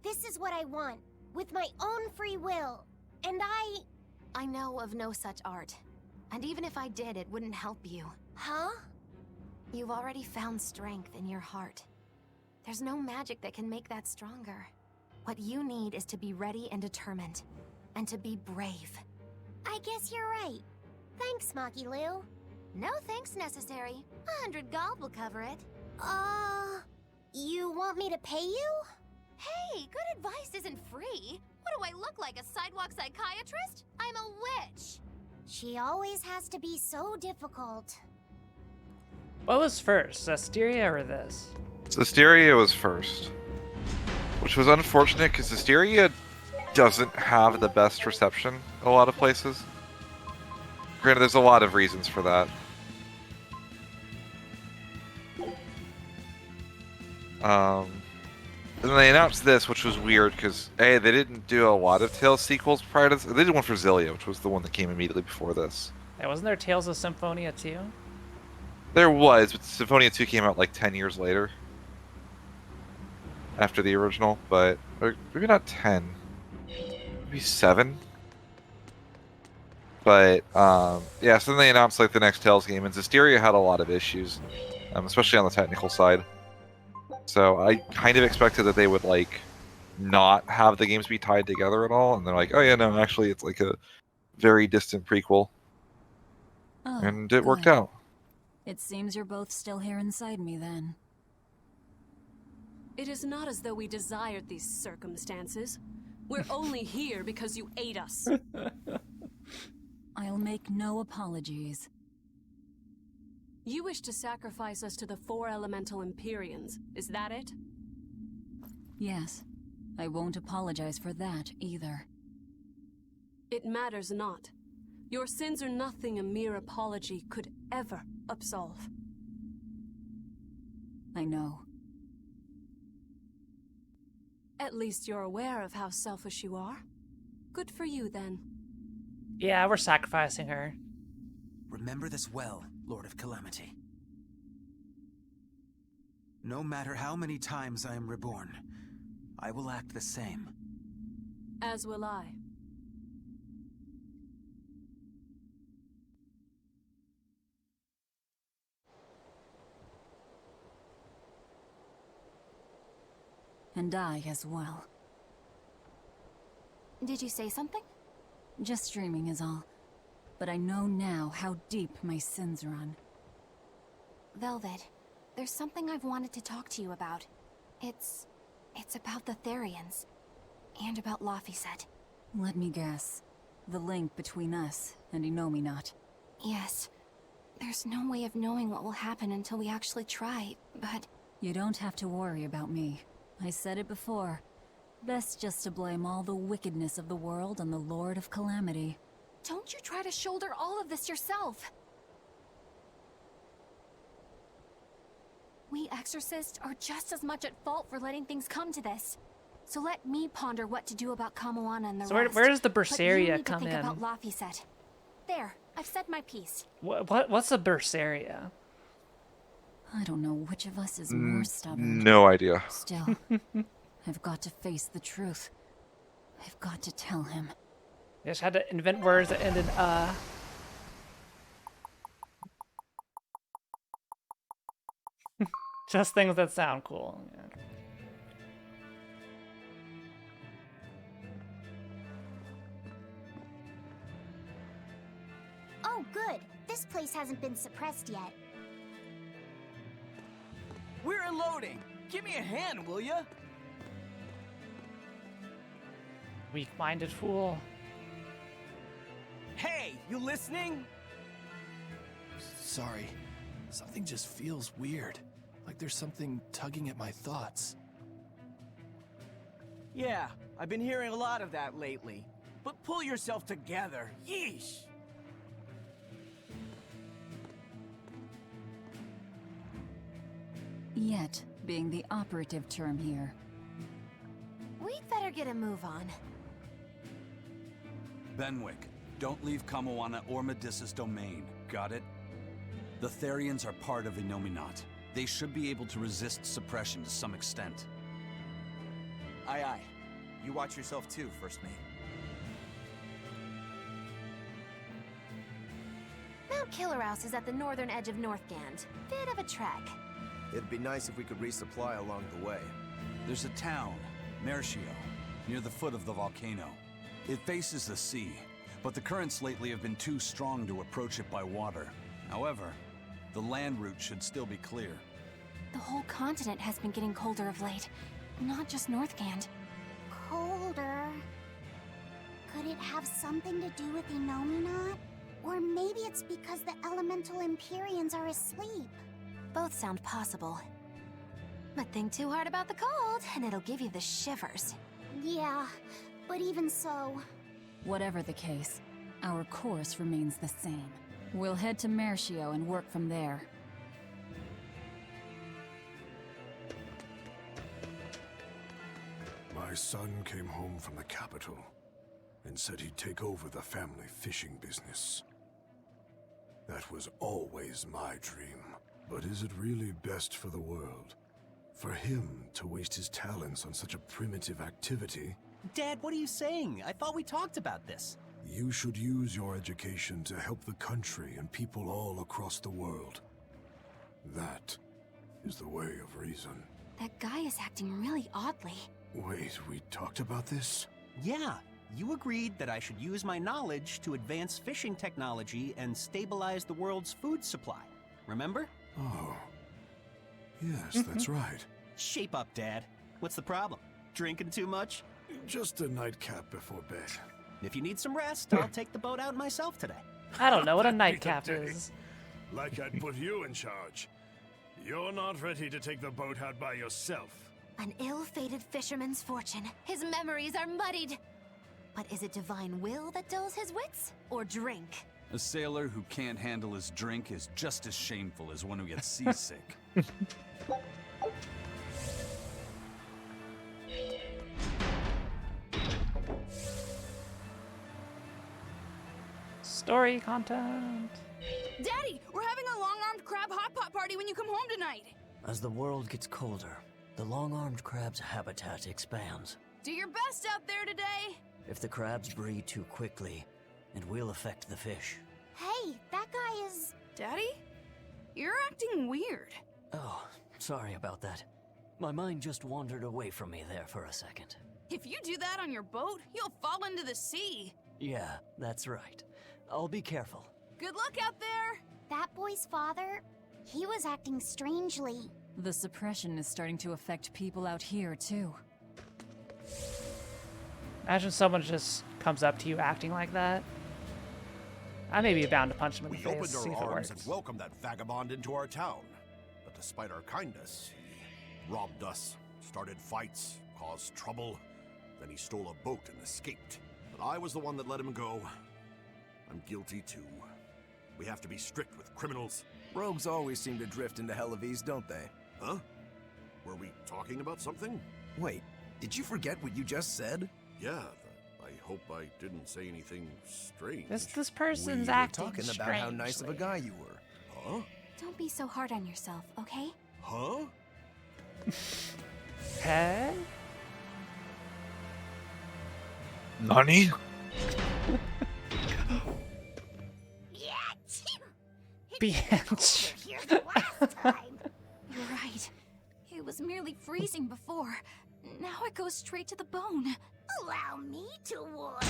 This is what I want, with my own free will. And I know of no such art. And even if I did, it wouldn't help you. Huh? You've already found strength in your heart. There's no magic that can make that stronger. What you need is to be ready and determined. And to be brave. I guess you're right. Thanks, Magilu. No thanks necessary. 100 gold will cover it. You want me to pay you? Hey, good advice isn't free. What do I look like, a sidewalk psychiatrist? I'm a witch. She always has to be so difficult. What was first, Zestiria or this? Zestiria was first. Which was unfortunate because Zestiria doesn't have the best reception in a lot of places. Granted, there's a lot of reasons for that. And then they announced this, which was weird because A, they didn't do a lot of Tales sequels prior to this. They did one for Xillia, which was the one that came immediately before this. Yeah, wasn't there Tales of Symphonia 2? There was, but Symphonia 2 came out like 10 years later. After the original, but maybe not 10. Maybe 7? But yeah, so then they announced like the next Tales game, and Zestiria had a lot of issues, especially on the technical side. So I kind of expected that they would like not have the games be tied together at all, and they're like, oh yeah, no, actually it's like a very distant prequel, and it worked out. It seems you're both still here inside me then. It is not as though we desired these circumstances. We're only here because you ate us. I'll make no apologies. You wish to sacrifice us to the 4 elemental Empyreans, is that it? Yes. I won't apologize for that either. It matters not. Your sins are nothing a mere apology could ever absolve. I know. At least you're aware of how selfish you are. Good for you, then. Yeah, we're sacrificing her. Remember this well, Lord of Calamity. No matter how many times I am reborn, I will act the same. As will I. And I as well. Did you say something? Just dreaming is all. But I know now how deep my sins run. Velvet, there's something I've wanted to talk to you about. It's about the Therians. And about Laphicet. Let me guess. The link between us and Innominat. Yes. There's no way of knowing what will happen until we actually try, but... You don't have to worry about me. I said it before. Best just to blame all the wickedness of the world on the Lord of Calamity. Don't you try to shoulder all of this yourself! We exorcists are just as much at fault for letting things come to this. So let me ponder what to do about Kamoana and the rest. Where does the Berseria come in? But you need to think about Laphicet. There, I've said my piece. What's a Berseria? I don't know which of us is more stubborn. No idea. Still, I've got to face the truth. I've got to tell him. You just had to invent words that ended Just things that sound cool. Yeah. Oh, good. This place hasn't been suppressed yet. We're unloading. Give me a hand, will ya? Weak-minded fool. Hey, you listening? Sorry. Something just feels weird. Like there's something tugging at my thoughts. Yeah, I've been hearing a lot of that lately. But pull yourself together. Yeesh! Yet being the operative term here. We'd better get a move on. Benwick, don't leave Kamoana or Medissa's domain. Got it? The Therians are part of Innominat. They should be able to resist suppression to some extent. Aye, aye. You watch yourself too, First Mate. Mount Killaraus is at the northern edge of Northgand. Bit of a trek. It'd be nice if we could resupply along the way. There's a town, Melchior, near the foot of the volcano. It faces the sea, but the currents lately have been too strong to approach it by water. However, the land route should still be clear. The whole continent has been getting colder of late, not just Northgand. Colder? Could it have something to do with Innominat? Or maybe it's because the elemental Empyreans are asleep. Both sound possible. But think too hard about the cold, and it'll give you the shivers. Yeah, but even so... Whatever the case, our course remains the same. We'll head to Melchior and work from there. My son came home from the capital and said he'd take over the family fishing business. That was always my dream. But is it really best for the world? For him to waste his talents on such a primitive activity? Dad, what are you saying? I thought we talked about this. You should use your education to help the country and people all across the world. That is the way of reason. That guy is acting really oddly. Wait, we talked about this? Yeah, you agreed that I should use my knowledge to advance fishing technology and stabilize the world's food supply. Remember? Oh. Yes, that's right. Shape up, Dad. What's the problem? Drinking too much? Just a nightcap before bed. If you need some rest, I'll take the boat out myself today. I don't know what a nightcap is. Like I'd put you in charge. You're not ready to take the boat out by yourself. An ill-fated fisherman's fortune. His memories are muddied. But is it divine will that dulls his wits, or drink? A sailor who can't handle his drink is just as shameful as one who gets seasick. Story content. Daddy, we're having a long-armed crab hot pot party when you come home tonight. As the world gets colder, the long-armed crab's habitat expands. Do your best out there today. If the crabs breed too quickly, it will affect the fish. Hey, that guy is... Daddy? You're acting weird. Oh, sorry about that. My mind just wandered away from me there for a second. If you do that on your boat, you'll fall into the sea. Yeah, that's right. I'll be careful. Good luck out there! That boy's father, he was acting strangely. The suppression is starting to affect people out here, too. Imagine someone just comes up to you acting like that. I may be bound to punch him in the face. We See opened if our it arms works. and welcomed that vagabond into our town. But despite our kindness, he robbed us, started fights, caused trouble. Then he stole a boat and escaped. But I was the one that let him go. I'm guilty too. We have to be strict with criminals. Rogues always seem to drift into hell of ease, don't they? Huh? Were we talking about something? Wait, did you forget what you just said? Yeah, I hope I didn't say anything strange. This person's we acting were talking about how nice of a guy you were. Huh? Don't be so hard on yourself, okay? Huh? Hey? Nani? Bitch. You're right. It was merely freezing before. Now it goes straight to the bone. Allow me to warm.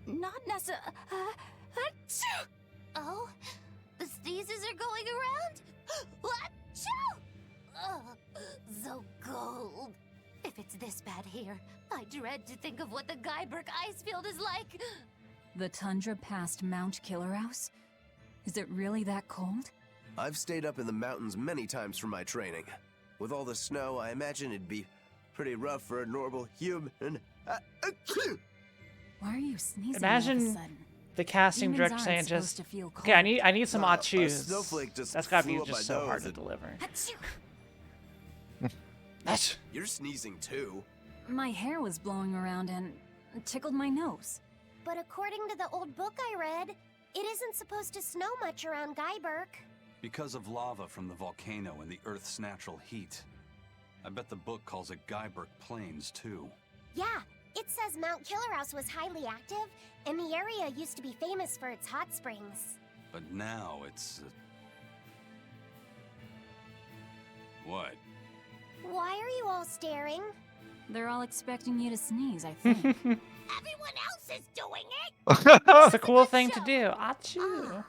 Not necessarily. Oh, the sneezes are going around? Achoo! Oh, so cold. If it's this bad here, I dread to think of what the Guyberg ice field is like. The tundra past Mount Killaraus? Is it really that cold? I've stayed up in the mountains many times for my training. With all the snow, I imagine it'd be pretty rough for a normal human. Why are you sneezing all of a Imagine sudden? the casting Humans director aren't saying supposed just, to feel okay, I need some hot A shoes. snowflake just That's gotta be flew up just my so hard nose to and- deliver. You're sneezing too. My hair was blowing around and tickled my nose. But according to the old book I read, it isn't supposed to snow much around Guyberg. Because of lava from the volcano and the Earth's natural heat. I bet the book calls it Guyberg Plains, too. Yeah, it says Mount Killaraus was highly active, and the area used to be famous for its hot springs. But now it's... What? Why are you all staring? They're all expecting you to sneeze, I think. Everyone else is doing it. It's a cool thing to do. Achoo.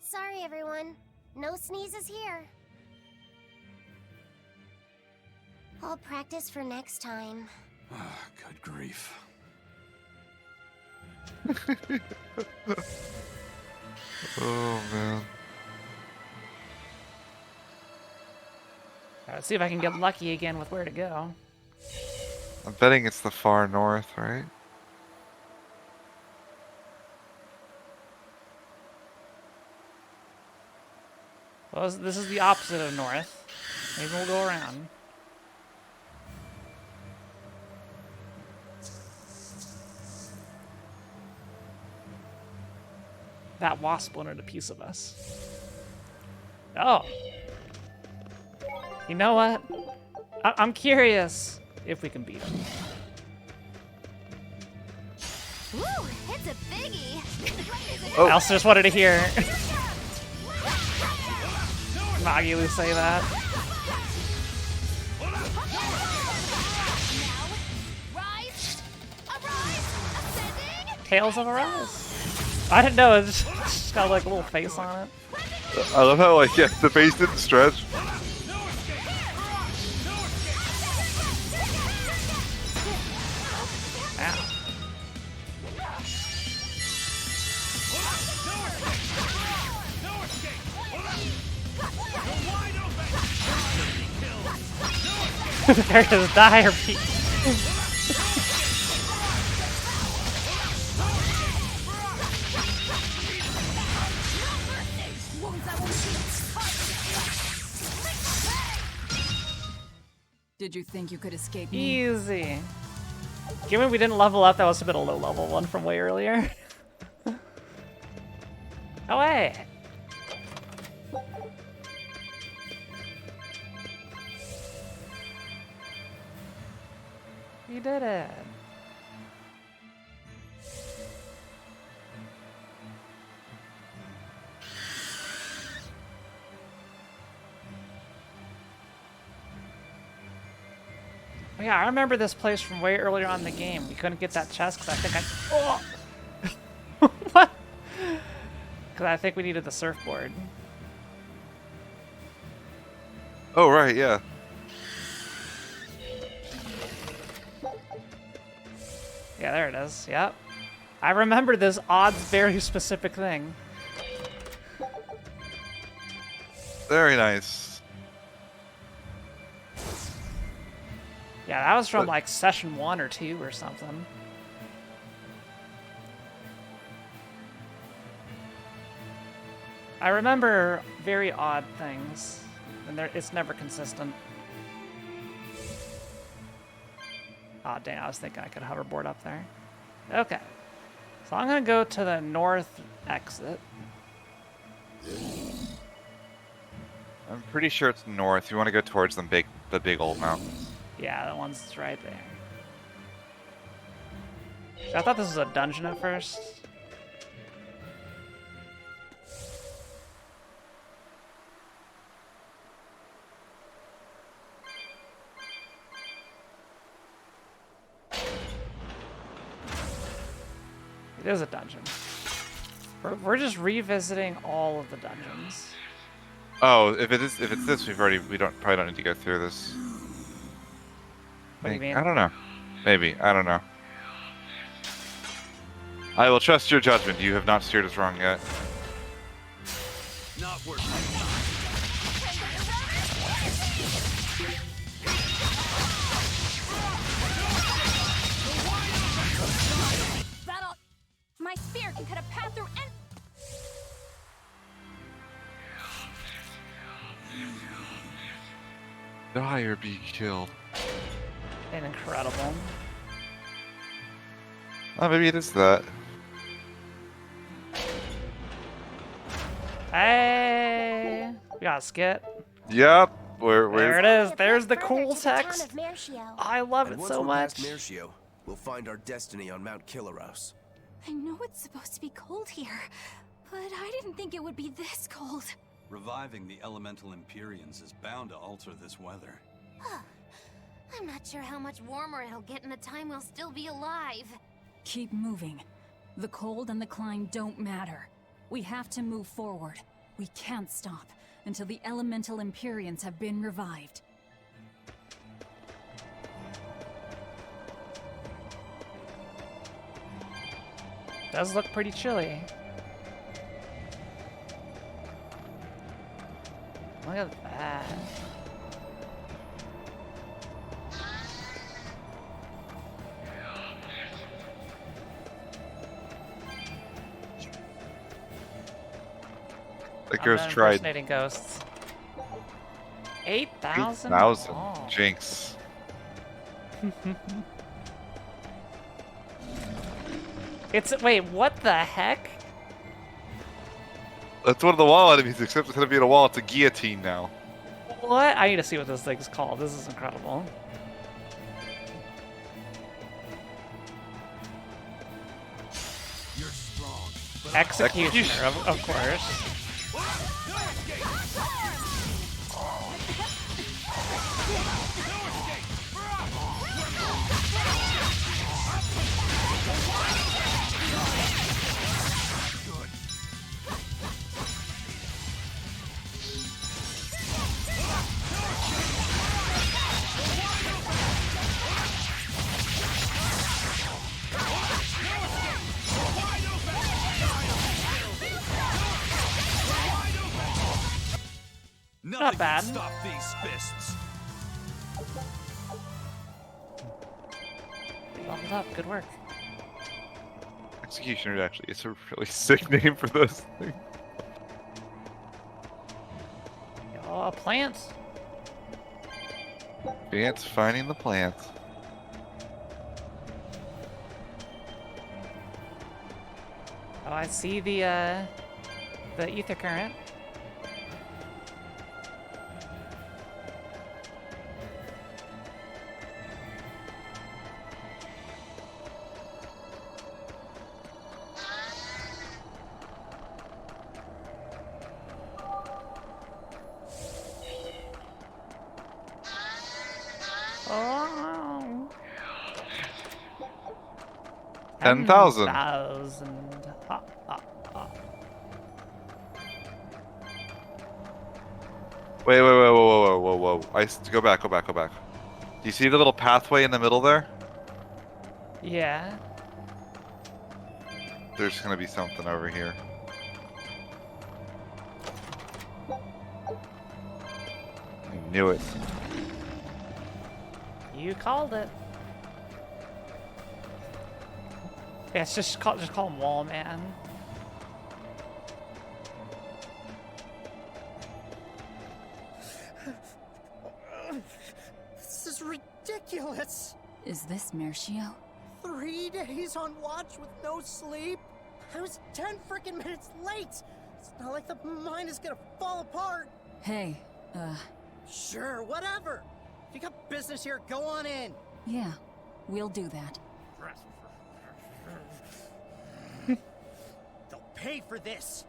Sorry everyone. No sneezes here. I'll practice for next time. Good grief. Oh, man. Let's see if I can get lucky again with where to go. I'm betting it's the far north, right? Well, this is the opposite of north. Maybe we'll go around. That wasp wanted a piece of us. Oh. You know what? I'm curious if we can beat him. Woo, it's a biggie. I also just wanted to hear Magulu say that. Tails of Arise. I didn't know. It just got like a little face on it. I love how like the face didn't stretch. There's his dire piece. Did you think you could escape me? Easy. Given we didn't level up, that must have been a low level one from way earlier. Oh hey! You did it. Oh, yeah, I remember this place from way earlier on in the game. We couldn't get that chest because I think I... What? Because I think we needed the surfboard. Oh, right, yeah. Yeah, there it is. Yep. I remember this odd, very specific thing. Very nice. Yeah, that was from like session 1 or 2 or something. I remember very odd things, and it's never consistent. Oh, dang, I was thinking I could hoverboard up there. Okay. So I'm going to go to the north exit. I'm pretty sure it's north. You want to go towards the big old mountains. Yeah, that one's right there. I thought this was a dungeon at first. It is a dungeon. We're just revisiting all of the dungeons. Oh, if it's this, we probably don't need to go through this. What do you mean? I don't know. Maybe, I don't know. I will trust your judgment. You have not steered us wrong yet. Not worth Battle. My spear can cut a path through any. Die or be killed. And incredible. Oh, maybe it is that. Hey, we got a skit. Yep. There it is. There's the cool text. I love it so much. Melchior, we'll find our destiny on Mount Killaraus. I know it's supposed to be cold here, but I didn't think it would be this cold. Reviving the elemental Empyreans is bound to alter this weather. I'm not sure how much warmer it'll get in the time we'll still be alive. Keep moving. The cold and the climb don't matter. We have to move forward. We can't stop until the elemental Empyreans have been revived. Does look pretty chilly. Look at that. The ghost tried. Impersonating ghosts. 8,000? 8,000. Oh. Jinx. Wait, what the heck? That's one of the wall enemies, except instead of being a wall, it's a guillotine now. What? I need to see what this thing's called. This is incredible. You're strong. Executioner, of course. Nothing bad. can stop these fists. Leveled up. Good work. Executioner actually is a really sick name for those things. Oh, a plant. Phant's finding the plants. Oh, I see the ether current. Oh. 10,000. 10,000. Ha, ha, ha. Wait, whoa. Go back. Do you see the little pathway in the middle there? Yeah. There's gonna be something over here. I knew it. You called it. Yeah, it's just call him Wall Man. This is ridiculous. Is this Melchior? 3 days on watch with no sleep? I was 10 freaking minutes late. It's not like the mine is gonna fall apart. Hey, Sure, whatever. If you got business here, go on in. yeah, we'll do that. They'll pay for this.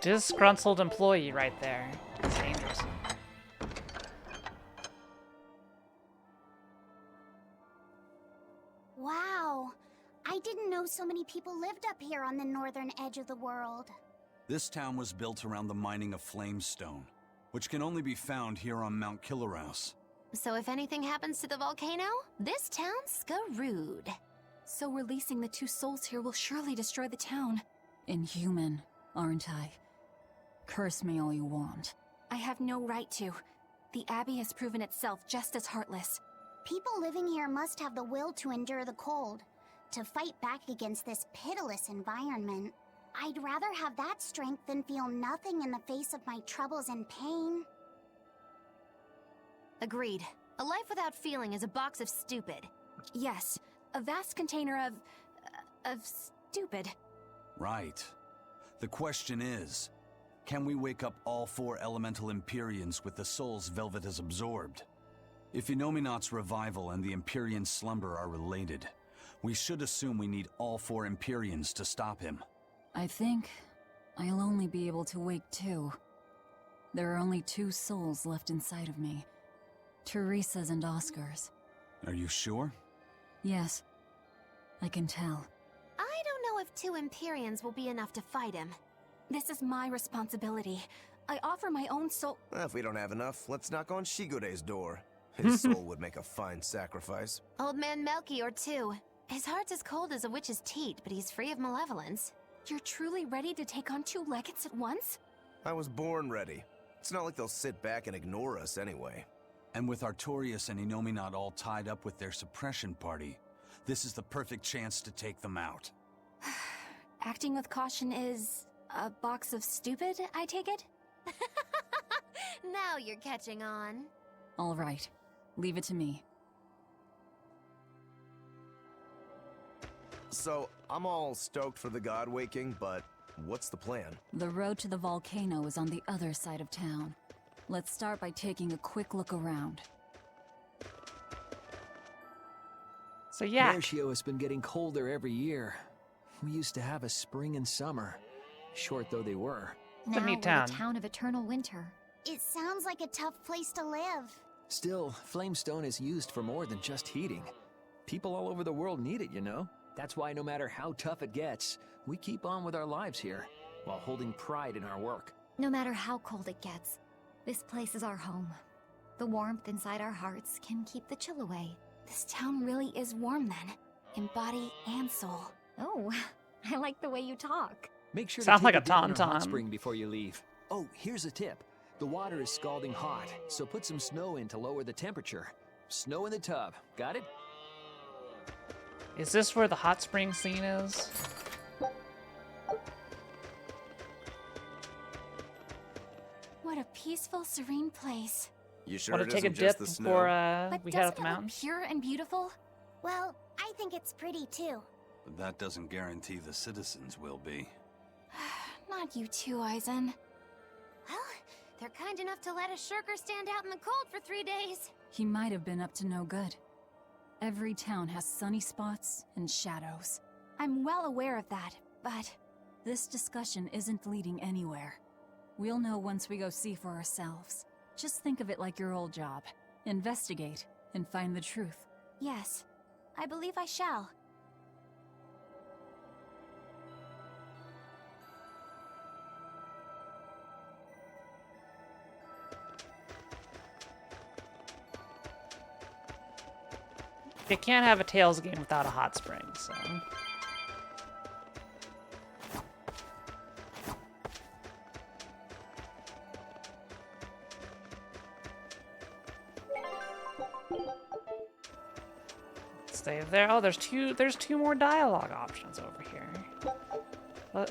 Disgruntled employee right there. It's dangerous. Wow. I didn't know so many people lived up here on the northern edge of the world. This town was built around the mining of flamestone, which can only be found here on Mount Killaraus. So if anything happens to the volcano, this town's screwed. So releasing the two souls here will surely destroy the town. Inhuman, aren't I? Curse me all you want. I have no right to. The Abbey has proven itself just as heartless. People living here must have the will to endure the cold, to fight back against this pitiless environment. I'd rather have that strength than feel nothing in the face of my troubles and pain. Agreed. A life without feeling is a box of stupid. Yes, a vast container of stupid. Right. The question is, can we wake up all 4 elemental Empyreans with the souls Velvet has absorbed? If Inominat's revival and the Empyrean slumber are related, we should assume we need all 4 Empyreans to stop him. I think I'll only be able to wake 2. There are only 2 souls left inside of me. Teresa's and Oscar's. Are you sure? Yes. I can tell. I don't know if 2 Empyreans will be enough to fight him. This is my responsibility. I offer my own soul. Well, if we don't have enough, let's knock on Shigure's door. His soul would make a fine sacrifice. Old man Melchior, too. His heart's as cold as a witch's teat, but he's free of malevolence. You're truly ready to take on 2 legates at once? I was born ready. It's not like they'll sit back and ignore us anyway. And with Artorias and Inominat all tied up with their suppression party, this is the perfect chance to take them out. Acting with caution is a box of stupid, I take it? Now you're catching on. All right. Leave it to me. So, I'm all stoked for the god waking, but what's the plan? The road to the volcano is on the other side of town. Let's start by taking a quick look around. So yeah. Melchior has been getting colder every year. We used to have a spring and summer, short though they were. It's a Now neat we're town. the town of eternal winter. It sounds like a tough place to live. Still, Flamestone is used for more than just heating. People all over the world need it, you know? That's why no matter how tough it gets, we keep on with our lives here, while holding pride in our work. No matter how cold it gets, this place is our home. The warmth inside our hearts can keep the chill away. This town really is warm then, in body and soul. Oh, I like the way you talk. Make sure Sounds to like take a dip in our hot tauntaun. spring before you leave. Oh, here's a tip. The water is scalding hot, so put some snow in to lower the temperature. Snow in the tub, got it? Is this where the hot spring scene is? What a peaceful, serene place. You sure Want it to take a isn't dip just the snow? before But we head up doesn't the it look mountains? pure and beautiful? Well, I think it's pretty too. But that doesn't guarantee the citizens will be. Not you too, Eisen. Well, they're kind enough to let a shirker stand out in the cold for 3 days. He might have been up to no good. Every town has sunny spots and shadows. I'm well aware of that, but... This discussion isn't leading anywhere. We'll know once we go see for ourselves. Just think of it like your old job. Investigate and find the truth. Yes, I believe I shall. You can't have a Tales game without a hot spring, so... Stay there. Oh, there's two more dialogue options over here.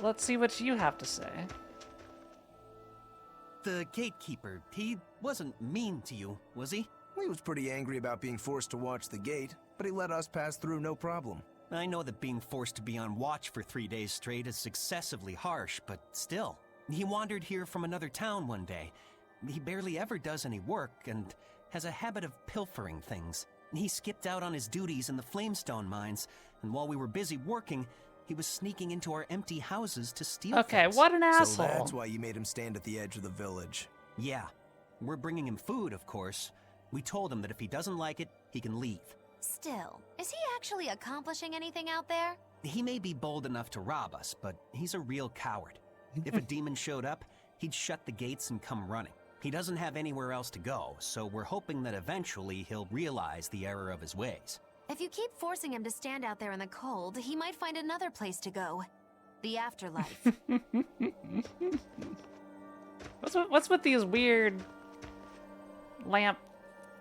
Let's see what you have to say. The gatekeeper, he wasn't mean to you, was he? He was pretty angry about being forced to watch the gate, but he let us pass through no problem. I know that being forced to be on watch for 3 days straight is excessively harsh, but still. He wandered here from another town one day. He barely ever does any work and has a habit of pilfering things. He skipped out on his duties in the Flamestone mines, and while we were busy working, he was sneaking into our empty houses to steal things. What an asshole. So that's why you made him stand at the edge of the village. Yeah. We're bringing him food, of course. We told him that if he doesn't like it, he can leave. Still, is he actually accomplishing anything out there? He may be bold enough to rob us, but he's a real coward. If a demon showed up, he'd shut the gates and come running. He doesn't have anywhere else to go, so we're hoping that eventually he'll realize the error of his ways. If you keep forcing him to stand out there in the cold, he might find another place to go. The afterlife. What's with these weird lamp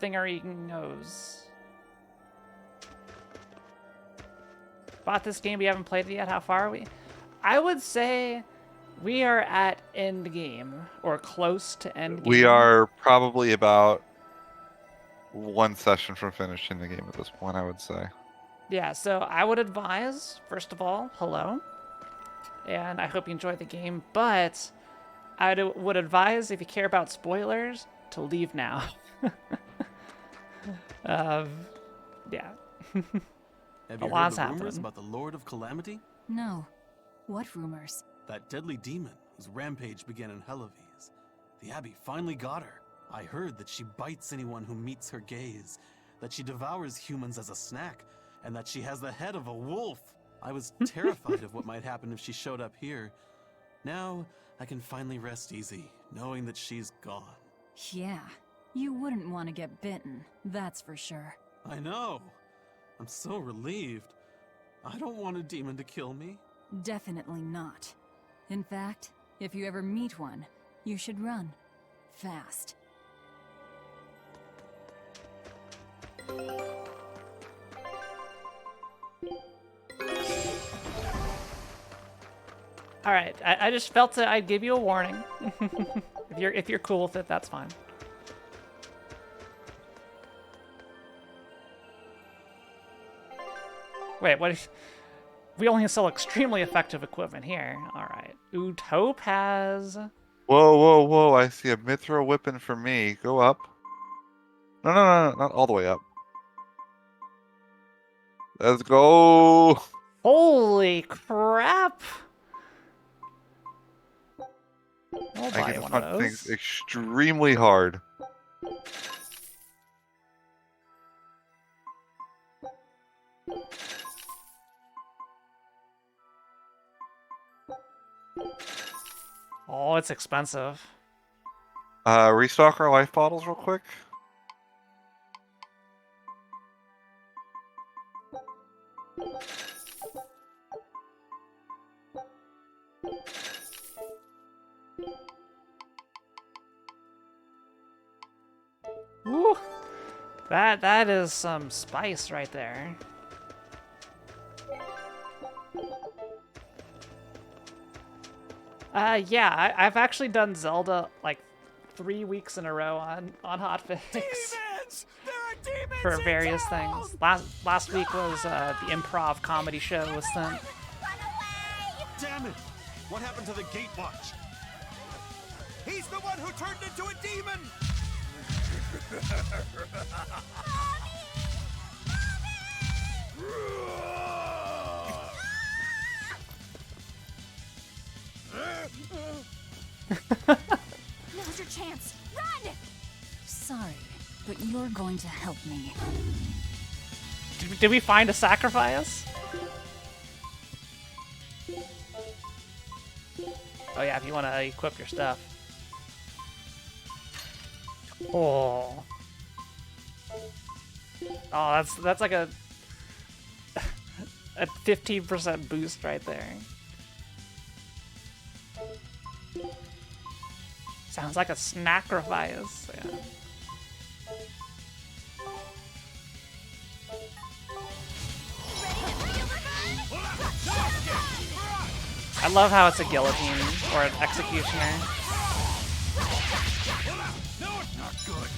thingeringos? Bought this game, we haven't played it yet. How far are we? I would say we are at end game or close to end game. We are probably about one session from finishing the game at this point, I would say. Yeah, so I would advise, first of all, hello. And I hope you enjoy the game, but I would advise, if you care about spoilers, to leave now. Yeah. Have you A heard lot's the rumors happened. about the Lord of Calamity? No. What rumors? That deadly demon whose rampage began in Helaves. The Abbey finally got her. I heard that she bites anyone who meets her gaze, that she devours humans as a snack, and that she has the head of a wolf. I was terrified of what might happen if she showed up here. Now, I can finally rest easy, knowing that she's gone. Yeah. You wouldn't want to get bitten, that's for sure. I know. I'm so relieved. I don't want a demon to kill me. Definitely not. In fact, if you ever meet one, you should run. Fast. All right, I just felt that I'd give you a warning. if you're cool with it, that's fine. Wait, what? We only sell extremely effective equipment here. All right, Taupe has Whoa, whoa, whoa! I see a mithril whipping for me. Go up. No, no, no, no, not all the way up. Let's go! Holy crap! I'll I buy can one hunt of things those. extremely hard. Oh, it's expensive. Restock our life bottles real quick. Woo! That is some spice right there. Yeah, I've actually done Zelda like 3 weeks in a row on hotfix. Demons! There are demons For in various town! things. Last week was the improv comedy show was sent. Damn it! What happened to the gate watch? He's the one who turned into a demon! Now's your chance. Run! Sorry, but you're going to help me. Did we find a sacrifice? Oh yeah, if you want to equip your stuff. Oh. Oh, that's like a 15% boost right there. Sounds like a sacrifice. Yeah. I love how it's a guillotine or an executioner. No, it's not good.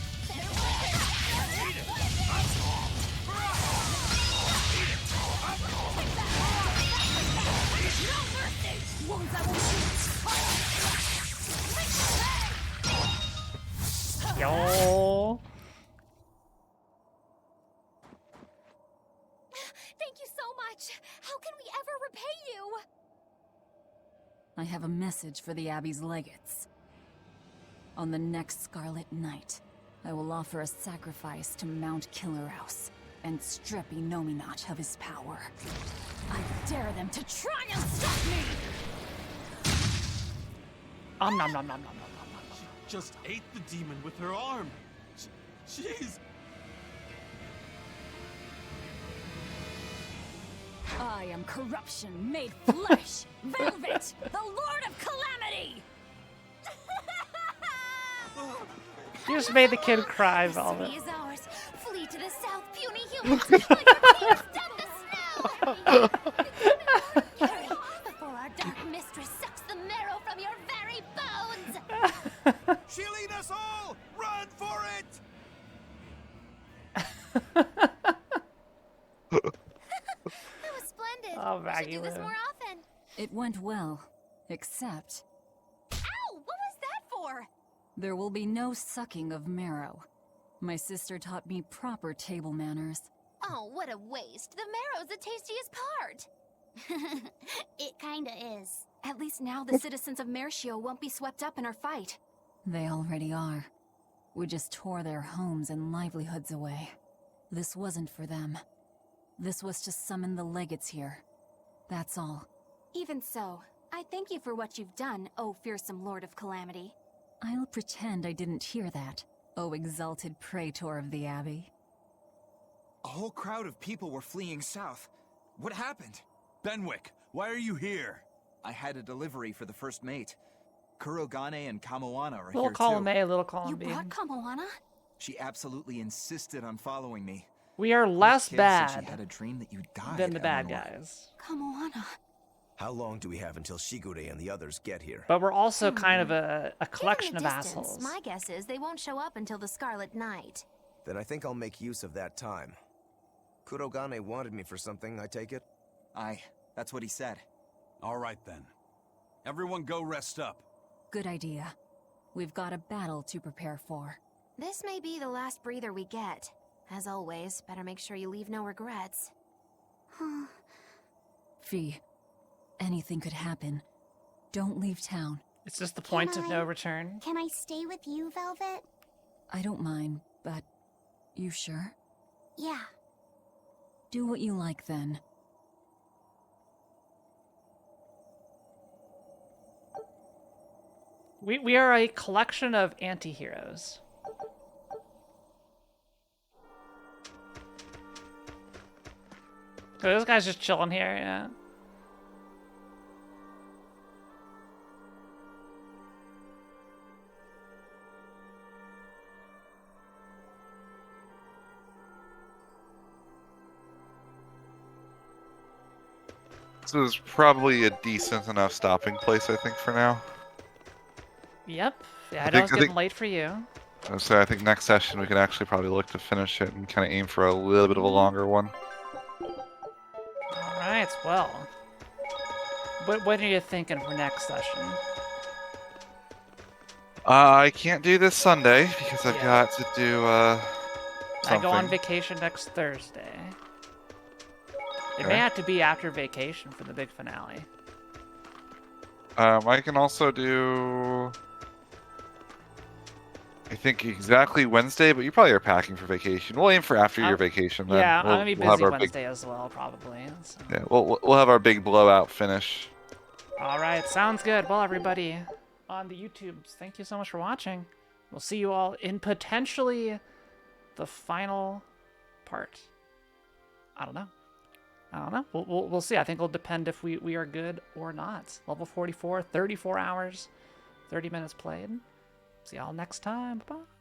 Yo. Thank you so much. How can we ever repay you? I have a message for the Abbey's legates. On the next Scarlet Night, I will offer a sacrifice to Mount Killaraus and strip Inominat of his power. I dare them to try and stop me! Nom nom nom nom nom nom. Just ate the demon with her arm. Jeez. I am corruption made flesh! Velvet, the Lord of Calamity! You just made the kid cry, Velvet. City is ours. Flee to the south, puny humans, like your tears done the snow! Hurry, before our dark mistress sucks the marrow from your very bones! She'll eat us all! Run for it! That was splendid. Oh, We should Maggie do this Lou. more often. It went well, except Ow! What was that for? there will be no sucking of marrow. My sister taught me proper table manners. Oh, what a waste. The marrow's the tastiest part. It kinda is. At least now the citizens of Melchior won't be swept up in our fight. They already are. We just tore their homes and livelihoods away. This wasn't for them. This was to summon the legates here. That's all. Even so, I thank you for what you've done, O fearsome Lord of Calamity. I'll pretend I didn't hear that, O exalted praetor of the Abbey. A whole crowd of people were fleeing south. What happened? Benwick, why are you here? I had a delivery for the first mate. Kurogane and Kamoana are Little here column too. A, little column You B. brought Kamoana? She absolutely insisted on following me. We are That less kid said bad she had a dream that you died, than the bad Eleanor. guys. Kamoana. How long do we have until Shigure and the others get here? But we're also kind of a Given collection the of distance, assholes. my guess is they won't show up until the Scarlet Night. Then I think I'll make use of that time. Kurogane wanted me for something, I take it? Aye, that's what he said. All right then. Everyone go rest up. Good idea. We've got a battle to prepare for. This may be the last breather we get. As always, better make sure you leave no regrets. Fee, anything could happen. Don't leave town. It's just the point of no return. Can I stay with you, Velvet? I don't mind, but you sure? Yeah. Do what you like then. We are a collection of anti-heroes. So this guy's just chilling here, yeah. This is probably a decent enough stopping place, I think, for now. Yep. Yeah, I know it's getting late for you. So I think next session we can actually probably look to finish it and kind of aim for a little bit of a longer one. Alright, well. What are you thinking for next session? I can't do this Sunday because I've got to do something. I go on vacation next Thursday. It may have to be after vacation for the big finale. I can also do, I think, exactly Wednesday, but you probably are packing for vacation. We'll aim for after your vacation. Then. Yeah, I'm going to be busy Wednesday as well, probably. So. Yeah, we'll have our big blowout finish. All right, sounds good. Well, everybody on the YouTubes, thank you so much for watching. We'll see you all in potentially the final part. I don't know. We'll see. I think it'll depend if we are good or not. Level 44, 34 hours, 30 minutes played. See y'all next time. Bye-bye.